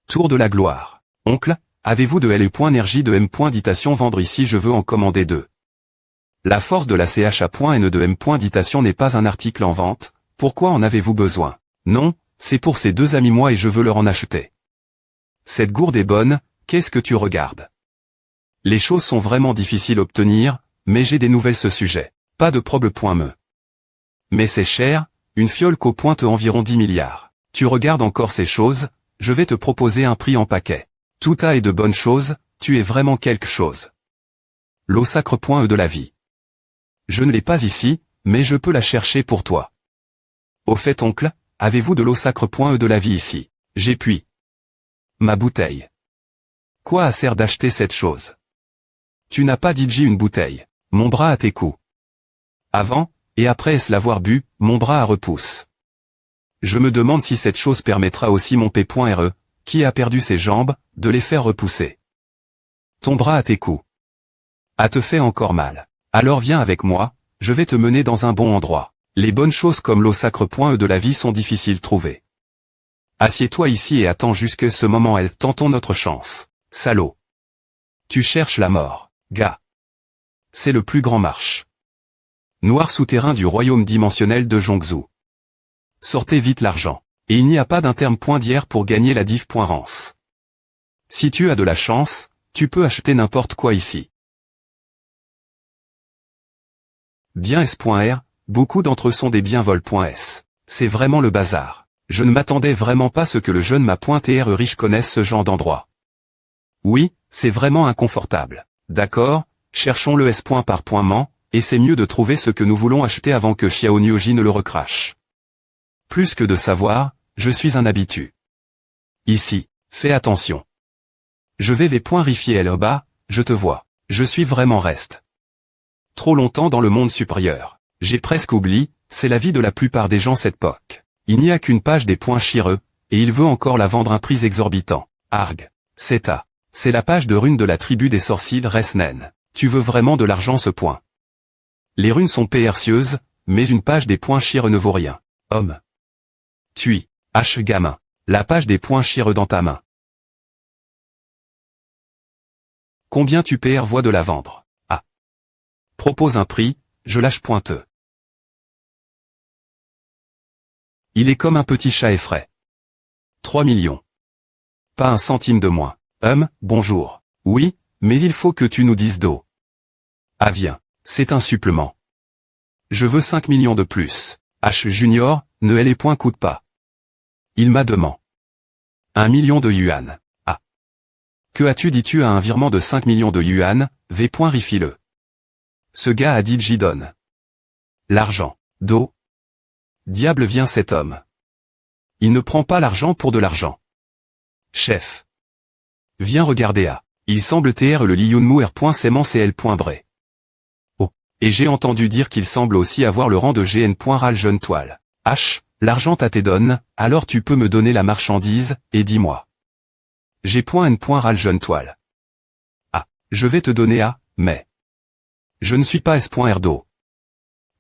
Tour de la gloire. Oncle, avez-vous de LE.énergie de M.ditation vendre ici? Je veux en commander 2. La force de la CHA.N de M.ditation n'est pas un article en vente, pourquoi en avez-vous besoin? Non, c'est pour ces deux amis moi et je veux leur en acheter. Cette gourde est bonne, qu'est-ce que tu regardes? Les choses sont vraiment difficiles à obtenir, mais j'ai des nouvelles ce sujet. Pas de problème.me. Mais c'est cher, une fiole qu'au pointe environ 10 milliards. Tu regardes encore ces choses, je vais te proposer un prix en paquet. Tout a est de bonnes choses, tu es vraiment quelque chose. L'eau sacre.E de la vie. Je ne l'ai pas ici, mais je peux la chercher pour toi. Au fait oncle, avez-vous de l'eau sacre.E de la vie ici? J'ai puis. Ma bouteille. Quoi sert d'acheter cette chose? Tu n'as pas DJ une bouteille. Mon bras à tes coups. Avant, et après est-ce l'avoir bu, mon bras à repousse. Je me demande si cette chose permettra aussi mon P.RE, qui a perdu ses jambes, de les faire repousser. Ton bras à tes coups. A te fait encore mal. Alors viens avec moi, je vais te mener dans un bon endroit. Les bonnes choses comme l'eau sacre.E de la vie sont difficiles à trouver. Assieds-toi ici et attends jusque ce moment tentons notre chance. Salaud. Tu cherches la mort, gars. C'est le plus grand marche. Noir souterrain du royaume dimensionnel de Zhongzhou. Sortez vite l'argent. Et il n'y a pas d'interme.d'hier pour gagner la div.rance. Si tu as de la chance, tu peux acheter n'importe quoi ici. Bien S.R, beaucoup d'entre eux sont des biens vol.S. C'est vraiment le bazar. Je ne m'attendais vraiment pas à ce que le jeune ma.TR riche connaisse ce genre d'endroit. Oui, c'est vraiment inconfortable. D'accord, cherchons le S. par point, et c'est mieux de trouver ce que nous voulons acheter avant que Xiao Nioji ne le recrache. Plus que de savoir, je suis un habitué. Ici, fais attention. Je vais rifier là-bas, je te vois. Je suis vraiment reste. Trop longtemps dans le monde supérieur. J'ai presque oublié, c'est la vie de la plupart des gens cette époque. Il n'y a qu'une page des points chireux, et il veut encore la vendre un prix exorbitant. Arg. C'est la page de runes de la tribu des sorciers Resnen. Tu veux vraiment de l'argent ce point. Les runes sont précieuses, mais une page des points chireux ne vaut rien. Homme. Tui. H gamin. La page des points chireux dans ta main. Combien tu vois de la vendre? Ah. Propose un prix, je lâche pointeux. Il est comme un petit chat effraie. 3 millions. Pas un centime de moins. Bonjour. Oui, mais il faut que tu nous dises d'eau. Ah viens, c'est un supplément. Je veux 5 millions de plus. H Junior, ne les points coûte pas. Il m'a demandé. 1 million de yuan. Ah. Que as-tu dit-tu à un virement de 5 millions de yuan, rifi-le. Ce gars a dit j'y donne. L'argent. D'eau. Diable vient cet homme. Il ne prend pas l'argent pour de l'argent. Chef. Viens regarder à. Il semble le liunmuer.cmcl.bre. Oh. Et j'ai entendu dire qu'il semble aussi avoir le rang de GN.ral jeune toile. H. L'argent t'as donne, alors tu peux me donner la marchandise, et dis-moi. G.N.ral jeune toile. Ah. Je vais te donner à, mais. Je ne suis pas S.Rdo.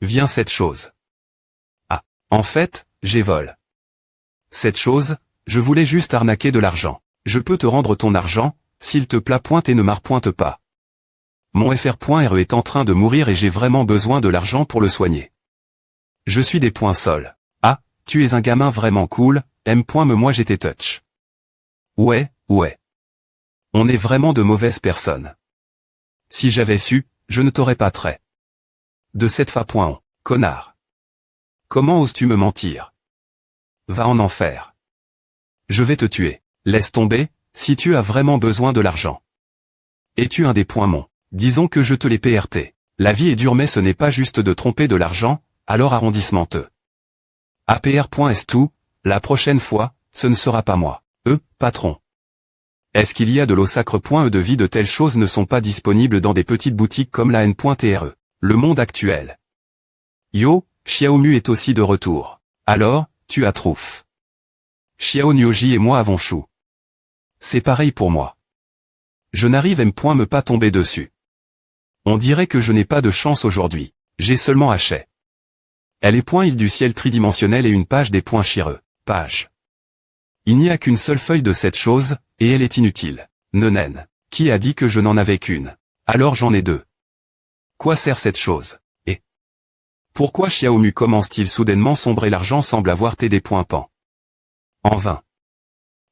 Viens cette chose. Ah. En fait, j'ai vol. Cette chose, je voulais juste arnaquer de l'argent. Je peux te rendre ton argent, s'il te plaît pointe et ne m'arpointe pas. Mon FR.RE est en train de mourir et j'ai vraiment besoin de l'argent pour le soigner. Je suis des points sols. Ah, tu es un gamin vraiment cool, moi j'étais touch. Ouais. On est vraiment de mauvaises personnes. Si j'avais su, je ne t'aurais pas trait. De cette fa.on, connard. Comment oses-tu me mentir? Va en enfer. Je vais te tuer. Laisse tomber, si tu as vraiment besoin de l'argent. Es-tu un des points mon? Disons que je te l'ai PRT. La vie est dure mais ce n'est pas juste de tromper de l'argent, alors arrondissementeux. APR.est tout, la prochaine fois, ce ne sera pas moi. Patron. Est-ce qu'il y a de l'eau sacre.e de vie de telles choses ne sont pas disponibles dans des petites boutiques comme la N.TRE. Le monde actuel. Yo, Xiaomu est aussi de retour. Alors, tu as trouf. Xiao Nyoji et moi avons chou. C'est pareil pour moi. Je n'arrive me pas tomber dessus. On dirait que je n'ai pas de chance aujourd'hui. J'ai seulement haché. Elle est point île du ciel tridimensionnel et une page des points chireux. Page. Il n'y a qu'une seule feuille de cette chose, et elle est inutile. Nenen. Qui a dit que je n'en avais qu'une? Alors j'en ai deux. Quoi sert cette chose? Et pourquoi Xiaomu commence-t-il soudainement sombrer? L'argent semble avoir des points pan. En vain.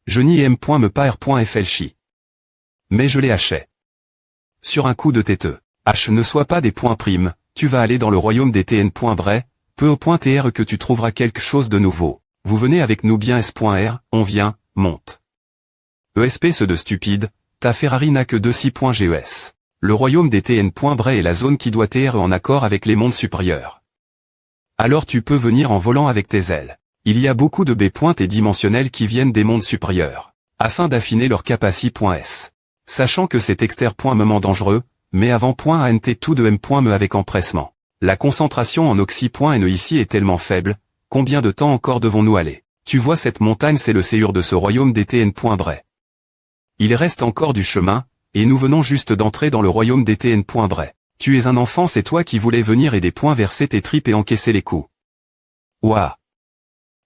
Je n'y me pas r.flchi. Mais je l'ai haché. Sur un coup de têteux. H ne sois pas des points primes, tu vas aller dans le royaume des TN.Bray, peu au point TR que tu trouveras quelque chose de nouveau. Vous venez avec nous bien S.R, on vient, monte. ESP ce de stupide, ta Ferrari n'a que 26.GES. Le royaume des TN.Bray est la zone qui doit être en accord avec les mondes supérieurs. Alors tu peux venir en volant avec tes ailes. Il y a beaucoup de B-pointes et dimensionnels qui viennent des mondes supérieurs, afin d'affiner leur capacité.S. Sachant que c'est externe.me dangereux, mais avant.ant tout de m.me avec empressement. La concentration en oxy.ne ici est tellement faible, combien de temps encore devons-nous aller? Tu vois cette montagne c'est le séjour de ce royaume des TN.Bray. Il reste encore du chemin, et nous venons juste d'entrer dans le royaume des TN.Bray. Tu es un enfant c'est toi qui voulais venir et des points verser tes tripes et encaisser les coups. Ouah.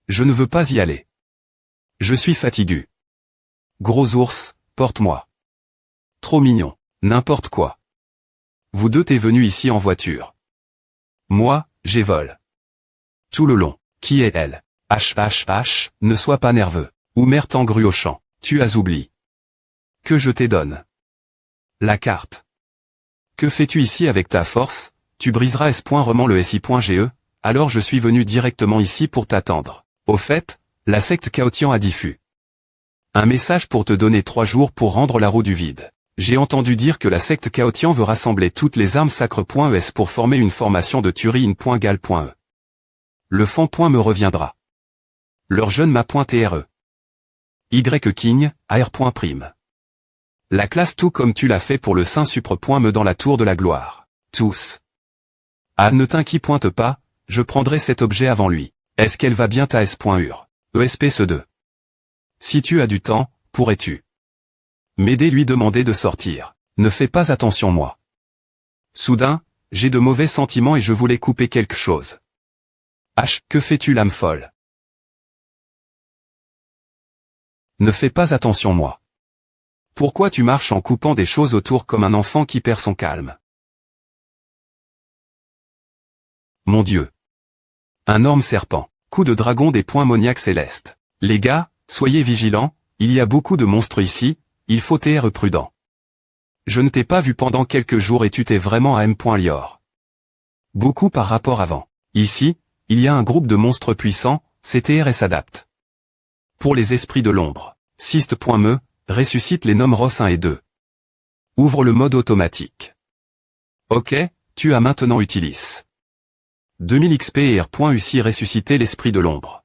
Je ne veux pas y aller. Je suis fatigué. Gros ours, porte-moi. Trop mignon, n'importe quoi. Vous deux t'es venu ici en voiture. Moi, j'ai vol. Tout le long, qui est elle? H, ne sois pas nerveux. Ou mère t'engrue au champ, tu as oublié. Que je t'ai donne. La carte. Que fais-tu ici avec ta force? Tu briseras S.Roman le SI.GE, alors je suis venu directement ici pour t'attendre. Au fait, la secte Chaotian a diffus un message pour te donner 3 jours pour rendre la roue du vide. J'ai entendu dire que la secte Chaotian veut rassembler toutes les armes sacres.es pour former une formation de Turin.gal.e. Le fond. Me reviendra. Leur jeune m'a.TRE. Y King, AR.prime. La classe tout comme tu l'as fait pour le Saint Supre.me dans la tour de la gloire. Tous. Ah ne t'inquiète pas, je prendrai cet objet avant lui. Est-ce qu'elle va bien ta S.ur? ESP2. Si tu as du temps, pourrais-tu m'aider lui demander de sortir? Ne fais pas attention moi. Soudain, j'ai de mauvais sentiments et je voulais couper quelque chose. H, que fais-tu l'âme folle? Ne fais pas attention moi. Pourquoi tu marches en coupant des choses autour comme un enfant qui perd son calme? Mon Dieu. Un énorme serpent. Coup de dragon des points moniaques célestes. Les gars, soyez vigilants, il y a beaucoup de monstres ici, il faut être prudent. Je ne t'ai pas vu pendant quelques jours et tu t'es vraiment à M.Lior. Beaucoup par rapport avant. Ici, il y a un groupe de monstres puissants, CTR et s'adapte. Pour les esprits de l'ombre. Sist.me, ressuscite les noms Ross 1 et 2. Ouvre le mode automatique. Ok, tu as maintenant utilise. 2000 XP et R.UCI ressusciter l'esprit de l'ombre.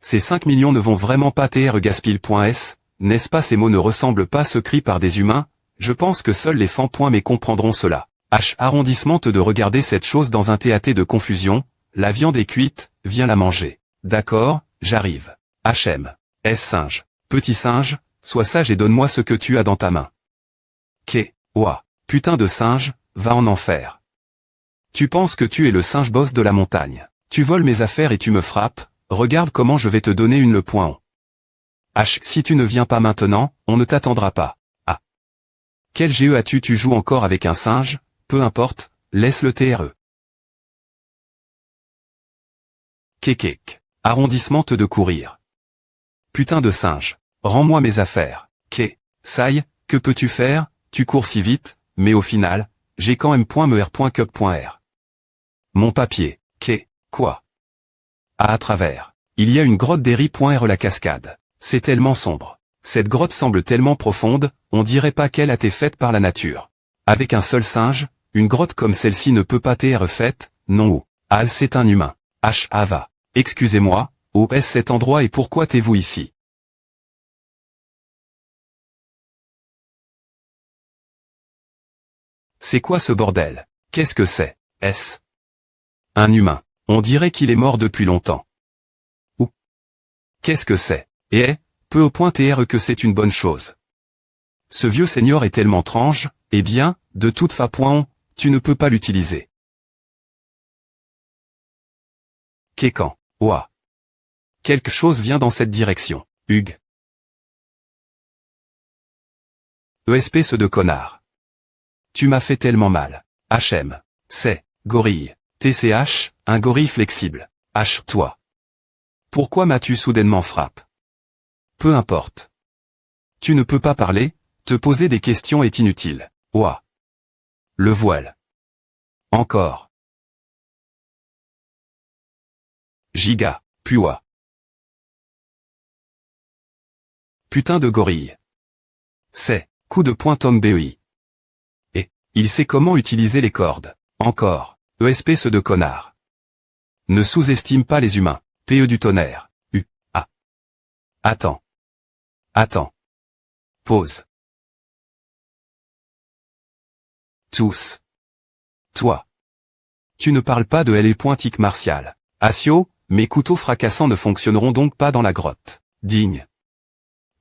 Ces 5 millions ne vont vraiment pas tr gaspil.s, n'est-ce pas? Ces mots ne ressemblent pas ceux écrits par des humains, je pense que seuls les fans.me comprendront cela. H. Arrondissement de regarder cette chose dans un TAT de confusion, la viande est cuite, viens la manger. D'accord, j'arrive. HM. S singe. Petit singe, sois sage et donne-moi ce que tu as dans ta main. K. Ouah. Putain de singe, va en enfer. Tu penses que tu es le singe boss de la montagne. Tu voles mes affaires et tu me frappes, regarde comment je vais te donner une le point. H. Si tu ne viens pas maintenant, on ne t'attendra pas. Ah. Quel GE as-tu? Tu joues encore avec un singe? Peu importe, laisse le TRE. Kekek. Arrondissement de courir. Putain de singe. Rends-moi mes affaires. Ké. Saï, que peux-tu faire? Tu cours si vite, mais au final, j'ai quand même.mer.cup.r. Mon papier. Ké. Quoi? À travers. Il y a une grotte d'Eri.r la cascade. C'est tellement sombre. Cette grotte semble tellement profonde, on dirait pas qu'elle a été faite par la nature. Avec un seul singe, une grotte comme celle-ci ne peut pas être faite, non ou. Ah c'est un humain. H. Ava. Excusez-moi, où est cet endroit et pourquoi t'es-vous ici? C'est quoi ce bordel? Qu'est-ce que c'est? Est-ce un humain? On dirait qu'il est mort depuis longtemps. Ou qu'est-ce que c'est? Et peu au point tr que c'est une bonne chose. Ce vieux seigneur est tellement étrange, eh bien, de toute façon, tu ne peux pas l'utiliser. Kékan. Ouah. Quelque chose vient dans cette direction. Hugues. ESP ce de connard. Tu m'as fait tellement mal. HM. C'est, gorille. TCH, un gorille flexible. H. Toi. Pourquoi m'as-tu soudainement frappé? Peu importe. Tu ne peux pas parler, te poser des questions est inutile. Ouah. Le voile. Encore. Giga. Puah. Putain de gorille. C'est, coup de poing Tom BEI. Et, il sait comment utiliser les cordes. Encore. ESP ce de connard. Ne sous-estime pas les humains. PE du tonnerre. U. A. Attends. Attends. Pause. Tous. Toi. Tu ne parles pas de LE pointique martial. Asio, mes couteaux fracassants ne fonctionneront donc pas dans la grotte. Digne.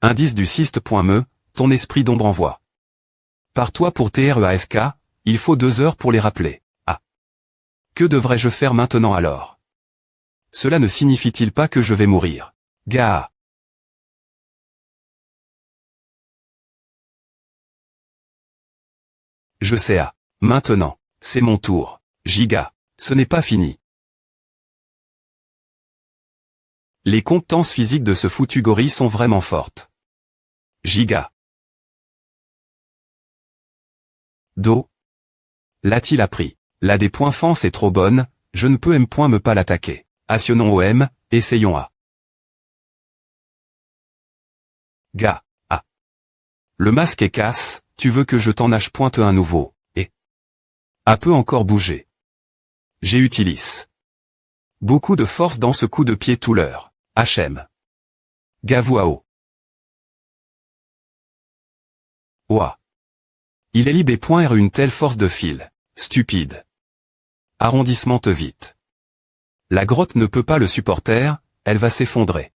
Indice du Sist.me, ton esprit d'ombre envoie. Pars-toi pour TREAFK, il faut 2 heures pour les rappeler. Ah. Que devrais-je faire maintenant alors? Cela ne signifie-t-il pas que je vais mourir? Gah. Je sais ah. Maintenant, c'est mon tour. Giga. Ce n'est pas fini. Les compétences physiques de ce foutu gorille sont vraiment fortes. Giga. Do. L'a-t-il appris? La des points fans est trop bonne, je ne peux me pas l'attaquer. Actionnons OM, essayons A. Ga. A. Le masque est casse, tu veux que je t'en nage pointe un nouveau, et A peut encore bouger. J'ai utilisé beaucoup de force dans ce coup de pied tout l'heure. HM. Gavuao. Ouah. Il est libé.r une telle force de fil. Stupide. Arrondissement te vite. La grotte ne peut pas le supporter, elle va s'effondrer.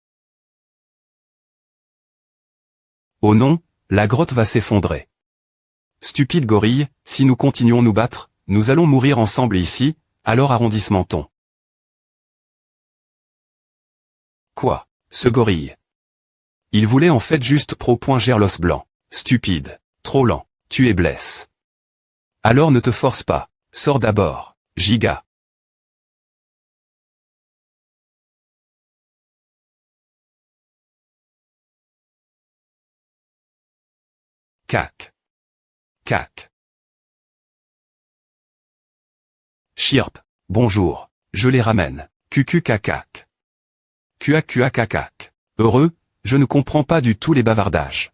Oh non, la grotte va s'effondrer. Stupide gorille, si nous continuons nous battre, nous allons mourir ensemble ici, alors arrondissement-ton. Quoi, ce gorille? Il voulait en fait juste pro.gerlos blanc. Stupide, trop lent, tu es blesse. Alors ne te force pas, sors d'abord, giga. Cac. Cac. Chirp, bonjour, je les ramène. Cucu-cacac. Cuac-cuac-cacac. Heureux, je ne comprends pas du tout les bavardages.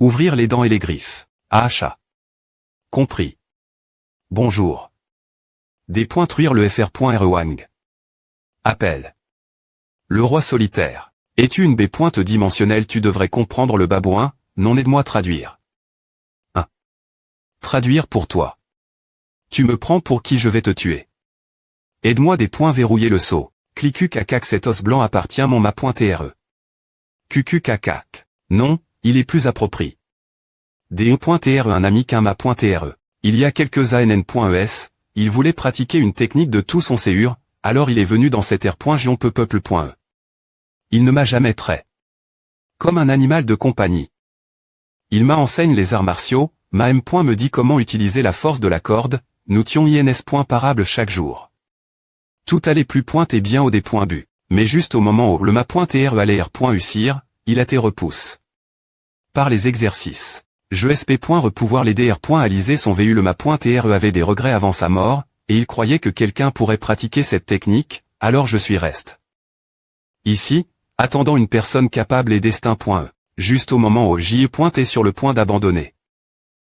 Ouvrir les dents et les griffes. Achat. Compris. Bonjour. Dépointruire le fr.rewang. Appel. Le roi solitaire. Es-tu une B pointe dimensionnelle? Tu devrais comprendre le babouin, non aide-moi traduire. 1. Traduire pour toi. Tu me prends pour qui? Je vais te tuer. Aide-moi des points verrouiller le seau. Clicu-cacac, cet os blanc appartient mon ma.tre. Cucu-cacac. Non, il est plus approprié. De.tre un ami qu'un ma.tre. Il y a quelques ann.es, il voulait pratiquer une technique de tout son séur, alors il est venu dans cet r.gion.peuple.e. Il ne m'a jamais trait. Comme un animal de compagnie. Il m'enseigne les arts martiaux, ma m. me dit comment utiliser la force de la corde, nous tions ins.parable chaque jour. Tout allait plus et bien au d.bu. Mais juste au moment où le ma.tre allait r.ucir, il a été repousse. Par les exercices. Je sp.repouvoir les dr.aliser son vu le ma.tre avait des regrets avant sa mort, et il croyait que quelqu'un pourrait pratiquer cette technique, alors je suis reste. Ici, attendant une personne capable et destin.e. Juste au moment où j'y est sur le point d'abandonner.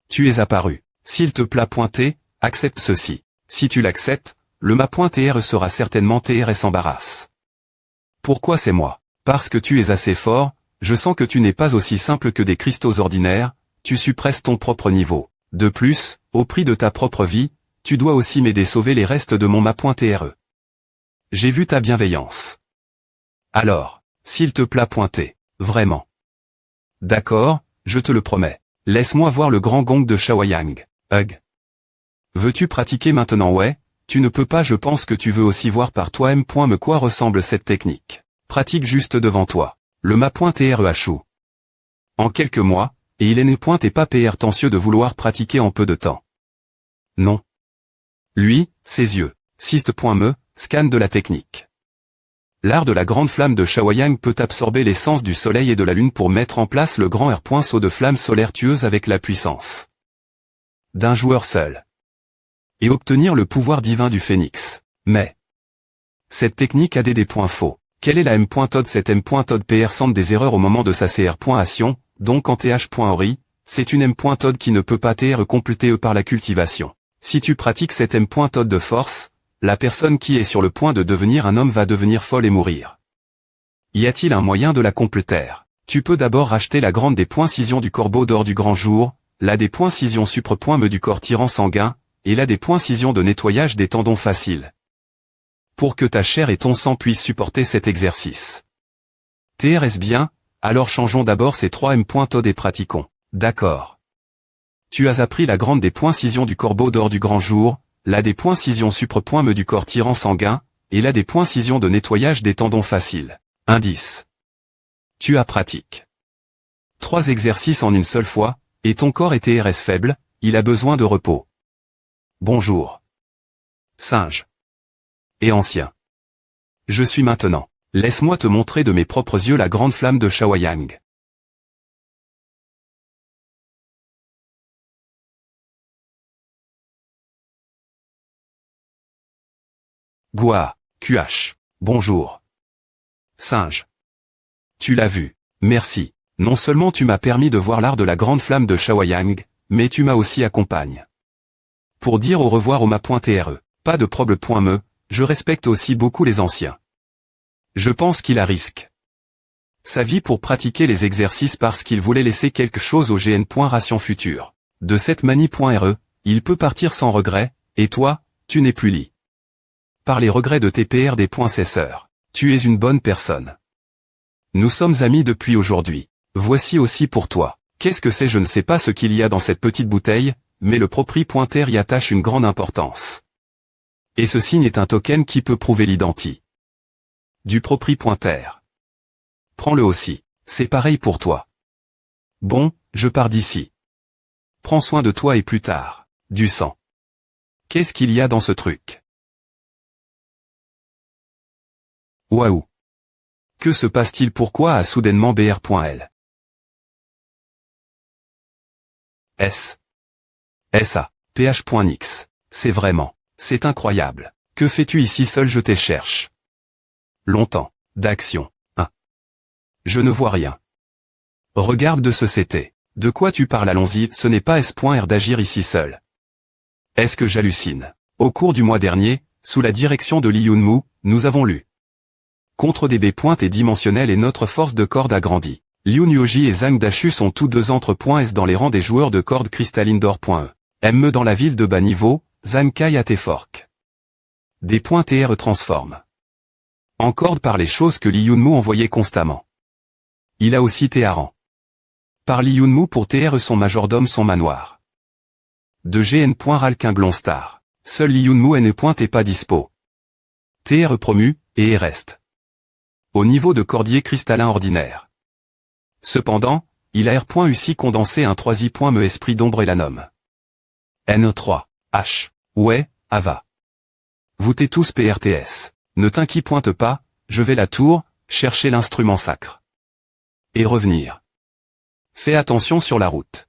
Tu es apparu. S'il te plaît pointer, accepte ceci. Si tu l'acceptes, le ma.tre sera certainement tr s'embarrasse. Pourquoi c'est moi? Parce que tu es assez fort, je sens que tu n'es pas aussi simple que des cristaux ordinaires, tu suppresses ton propre niveau. De plus, au prix de ta propre vie, tu dois aussi m'aider sauver les restes de mon ma.tre. J'ai vu ta bienveillance. Alors, s'il te plaît pointer, vraiment. D'accord, je te le promets. Laisse-moi voir le grand gong de Shawayang. Hug. Veux-tu pratiquer maintenant? Ouais, tu ne peux pas, je pense que tu veux aussi voir par toi-même. Me quoi ressemble cette technique. Pratique juste devant toi. Le ma.tre a chou. En quelques mois, et il est n'est pas tensieux de vouloir pratiquer en peu de temps. Non. Lui, ses yeux, Sist.me, scan de la technique. L'art de la grande flamme de Shawayang peut absorber l'essence du soleil et de la lune pour mettre en place le grand saut de flamme solaire tueuse avec la puissance d'un joueur seul. Et obtenir le pouvoir divin du phénix. Mais cette technique a des points faux. Quelle est la m.tod? Cette m.tod pr semble des erreurs au moment de sa cr.ation, donc en th.ori, c'est une m.tod qui ne peut pas tr compléter par la cultivation. Si tu pratiques cette m.tod de force, la personne qui est sur le point de devenir un homme va devenir folle et mourir. Y a-t-il un moyen de la compléter? Tu peux d'abord racheter la grande dépoincision du corbeau d'or du grand jour, la dépoincision supre.me du corps tirant sanguin, et la dépoincision de nettoyage des tendons faciles. Pour que ta chair et ton sang puissent supporter cet exercice. TRS bien, alors changeons d'abord ces 3 m.tod et pratiquons. D'accord. Tu as appris la grande dépoincision du corbeau d'or du grand jour, la dépoincision supre.me du corps tirant sanguin, et la dépoincision de nettoyage des tendons faciles. Indice. Tu as pratique. 3 exercices en une seule fois, et ton corps est TRS faible, il a besoin de repos. Bonjour. Singe. Et ancien. Je suis maintenant. Laisse-moi te montrer de mes propres yeux la grande flamme de Shawayang. Gua, QH. Bonjour. Singe. Tu l'as vu. Merci. Non seulement tu m'as permis de voir l'art de la grande flamme de Shawayang, mais tu m'as aussi accompagné. Pour dire au revoir au ma.tre. Pas de problème.me, je respecte aussi beaucoup les anciens. Je pense qu'il a risque sa vie pour pratiquer les exercices parce qu'il voulait laisser quelque chose au GN.ration futur. De cette manie.re, il peut partir sans regret, et toi, tu n'es plus lié par les regrets de tes PRD.cesseurs. Tu es une bonne personne. Nous sommes amis depuis aujourd'hui. Voici aussi pour toi. Qu'est-ce que c'est? Je ne sais pas ce qu'il y a dans cette petite bouteille, mais le propri.terre y attache une grande importance. Et ce signe est un token qui peut prouver l'identité du propri.terre. Prends-le aussi. C'est pareil pour toi. Bon, je pars d'ici. Prends soin de toi et plus tard. Du sang. Qu'est-ce qu'il y a dans ce truc? Waouh. Que se passe-t-il? Pourquoi a soudainement BR.L S. SA. PH.Nix. C'est vraiment. C'est incroyable. Que fais-tu ici seul? Je te cherche. Longtemps. D'action. Je ne vois rien. Regarde de ce c'était. De quoi tu parles? Allons-y, ce n'est pas S.R d'agir ici seul. Est-ce que j'hallucine? Au cours du mois dernier, sous la direction de Lee Yoon-moo, nous avons lu contre DB pointe et dimensionnel et notre force de corde a grandi. Liu Yoji et Zhang Dashu sont tous deux entre .S dans les rangs des joueurs de corde cristalline d'or.E. ME dans la ville de bas niveau, Zhang Kai à T-Fork. Des .TR transforme en corde par les choses que Lee Yoon-moo envoyait constamment. Il a aussi Théaran. Par Lee Yoon-moo pour TR son majordome son manoir. De GN.RAL Kinglon Star. Seul Lee Yoon-moo est pas dispo. TR promu, et reste au niveau de cordier cristallin ordinaire. Cependant, il a R.UCI condensé un 3i.me esprit d'ombre et la nomme. N3. H. Ouais, Ava. Vous t'es tous PRTS. Ne t'inquiète pas, je vais la tour, chercher l'instrument sacre. Et revenir. Fais attention sur la route.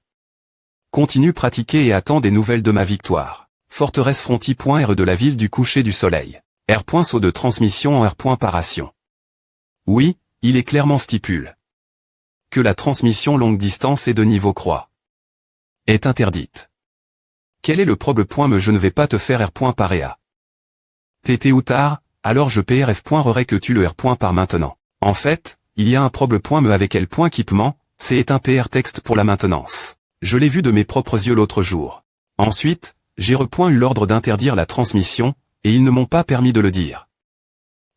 Continue pratiquer et attends des nouvelles de ma victoire. Forteresse Fronti.R de la ville du coucher du soleil. R. Saut de transmission en R. Paration. Oui, il est clairement stipule que la transmission longue distance et de niveau croix est interdite. Quel est le problème? Je ne vais pas te faire R. Paréa. T'étais ou tard, alors je PRF. Que tu le R. Par maintenant. En fait, il y a un problème avec L. Équipement, c'est un PR texte pour la maintenance. Je l'ai vu de mes propres yeux l'autre jour. Ensuite, j'ai eu l'ordre d'interdire la transmission, et ils ne m'ont pas permis de le dire.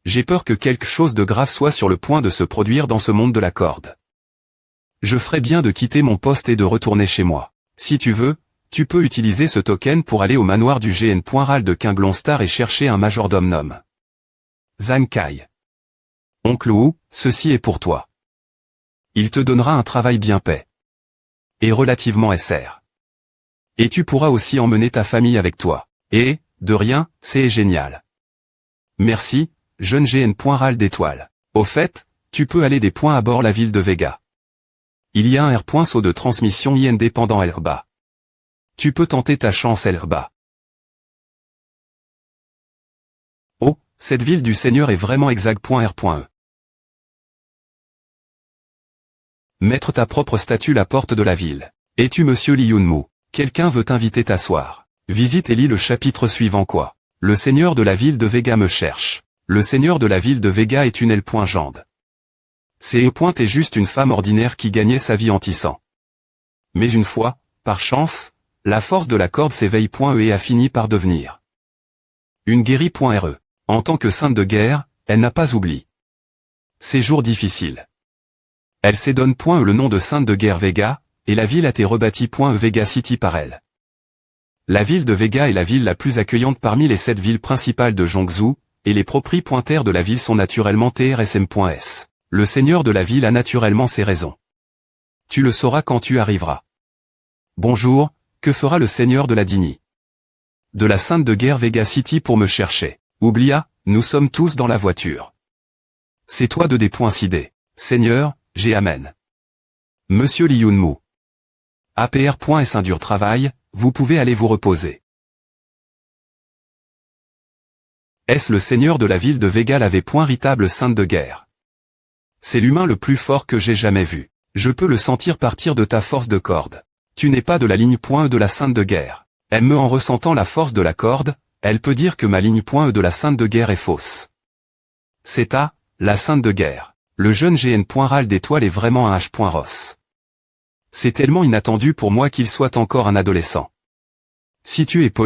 J'ai peur que quelque chose de grave soit sur le point de se produire dans ce monde de la corde. Je ferais bien de quitter mon poste et de retourner chez moi. Si tu veux, tu peux utiliser ce token pour aller au manoir du GN.RAL de Kinglon Star et chercher un majordome nomme Zhang Kai. Oncle Wu, ceci est pour toi. Il te donnera un travail bien paix. Et relativement SR. Et tu pourras aussi emmener ta famille avec toi. Et, de rien, c'est génial. Merci, jeune GN.RAL d'étoiles. Au fait, tu peux aller des points à bord la ville de Vega. Il y a un R. Saut de transmission indépendant Elba. Tu peux tenter ta chance Elba. Oh, cette ville du Seigneur est vraiment exact.R.E. Mettre ta propre statue la porte de la ville. Es-tu monsieur Lee Yoon-moo? Quelqu'un veut t'inviter t'asseoir. Visite et lis le chapitre suivant quoi. Le seigneur de la ville de Vega me cherche. Le seigneur de la ville de Vega est une L.Jande. C'est est juste une femme ordinaire qui gagnait sa vie en tissant. Mais une fois, par chance, la force de la corde s'éveille.E et a fini par devenir une guérie.RE. En tant que sainte de guerre, elle n'a pas oublié ses jours difficiles. Elle s'est donne.E le nom de sainte de guerre Vega, et la ville a été rebâtie.E Vega City par elle. La ville de Vega est la ville la plus accueillante parmi les 7 villes principales de Zhongzhou, et les propriétaires de la ville sont naturellement TRSM.S. Le seigneur de la ville a naturellement ses raisons. Tu le sauras quand tu arriveras. Bonjour, que fera le seigneur de la Dini? De la sainte de guerre Vega City pour me chercher. Oublia, nous sommes tous dans la voiture. C'est toi de dépoincidé. Seigneur, j'ai amen. Monsieur Lee Yoon-moo. APR.S un dur travail, vous pouvez aller vous reposer. Est-ce le seigneur de la ville de Vega l'avait.Ritable sainte de guerre? C'est l'humain le plus fort que j'ai jamais vu. Je peux le sentir partir de ta force de corde. Tu n'es pas de la ligne.E de la sainte de guerre. Elle en ressentant la force de la corde, elle peut dire que ma ligne.E de la sainte de guerre est fausse. C'est ta, La sainte de guerre. Le jeune GN. Râle d'étoile est vraiment un H. Ross. C'est tellement inattendu pour moi qu'il soit encore un adolescent. Si tu es poli.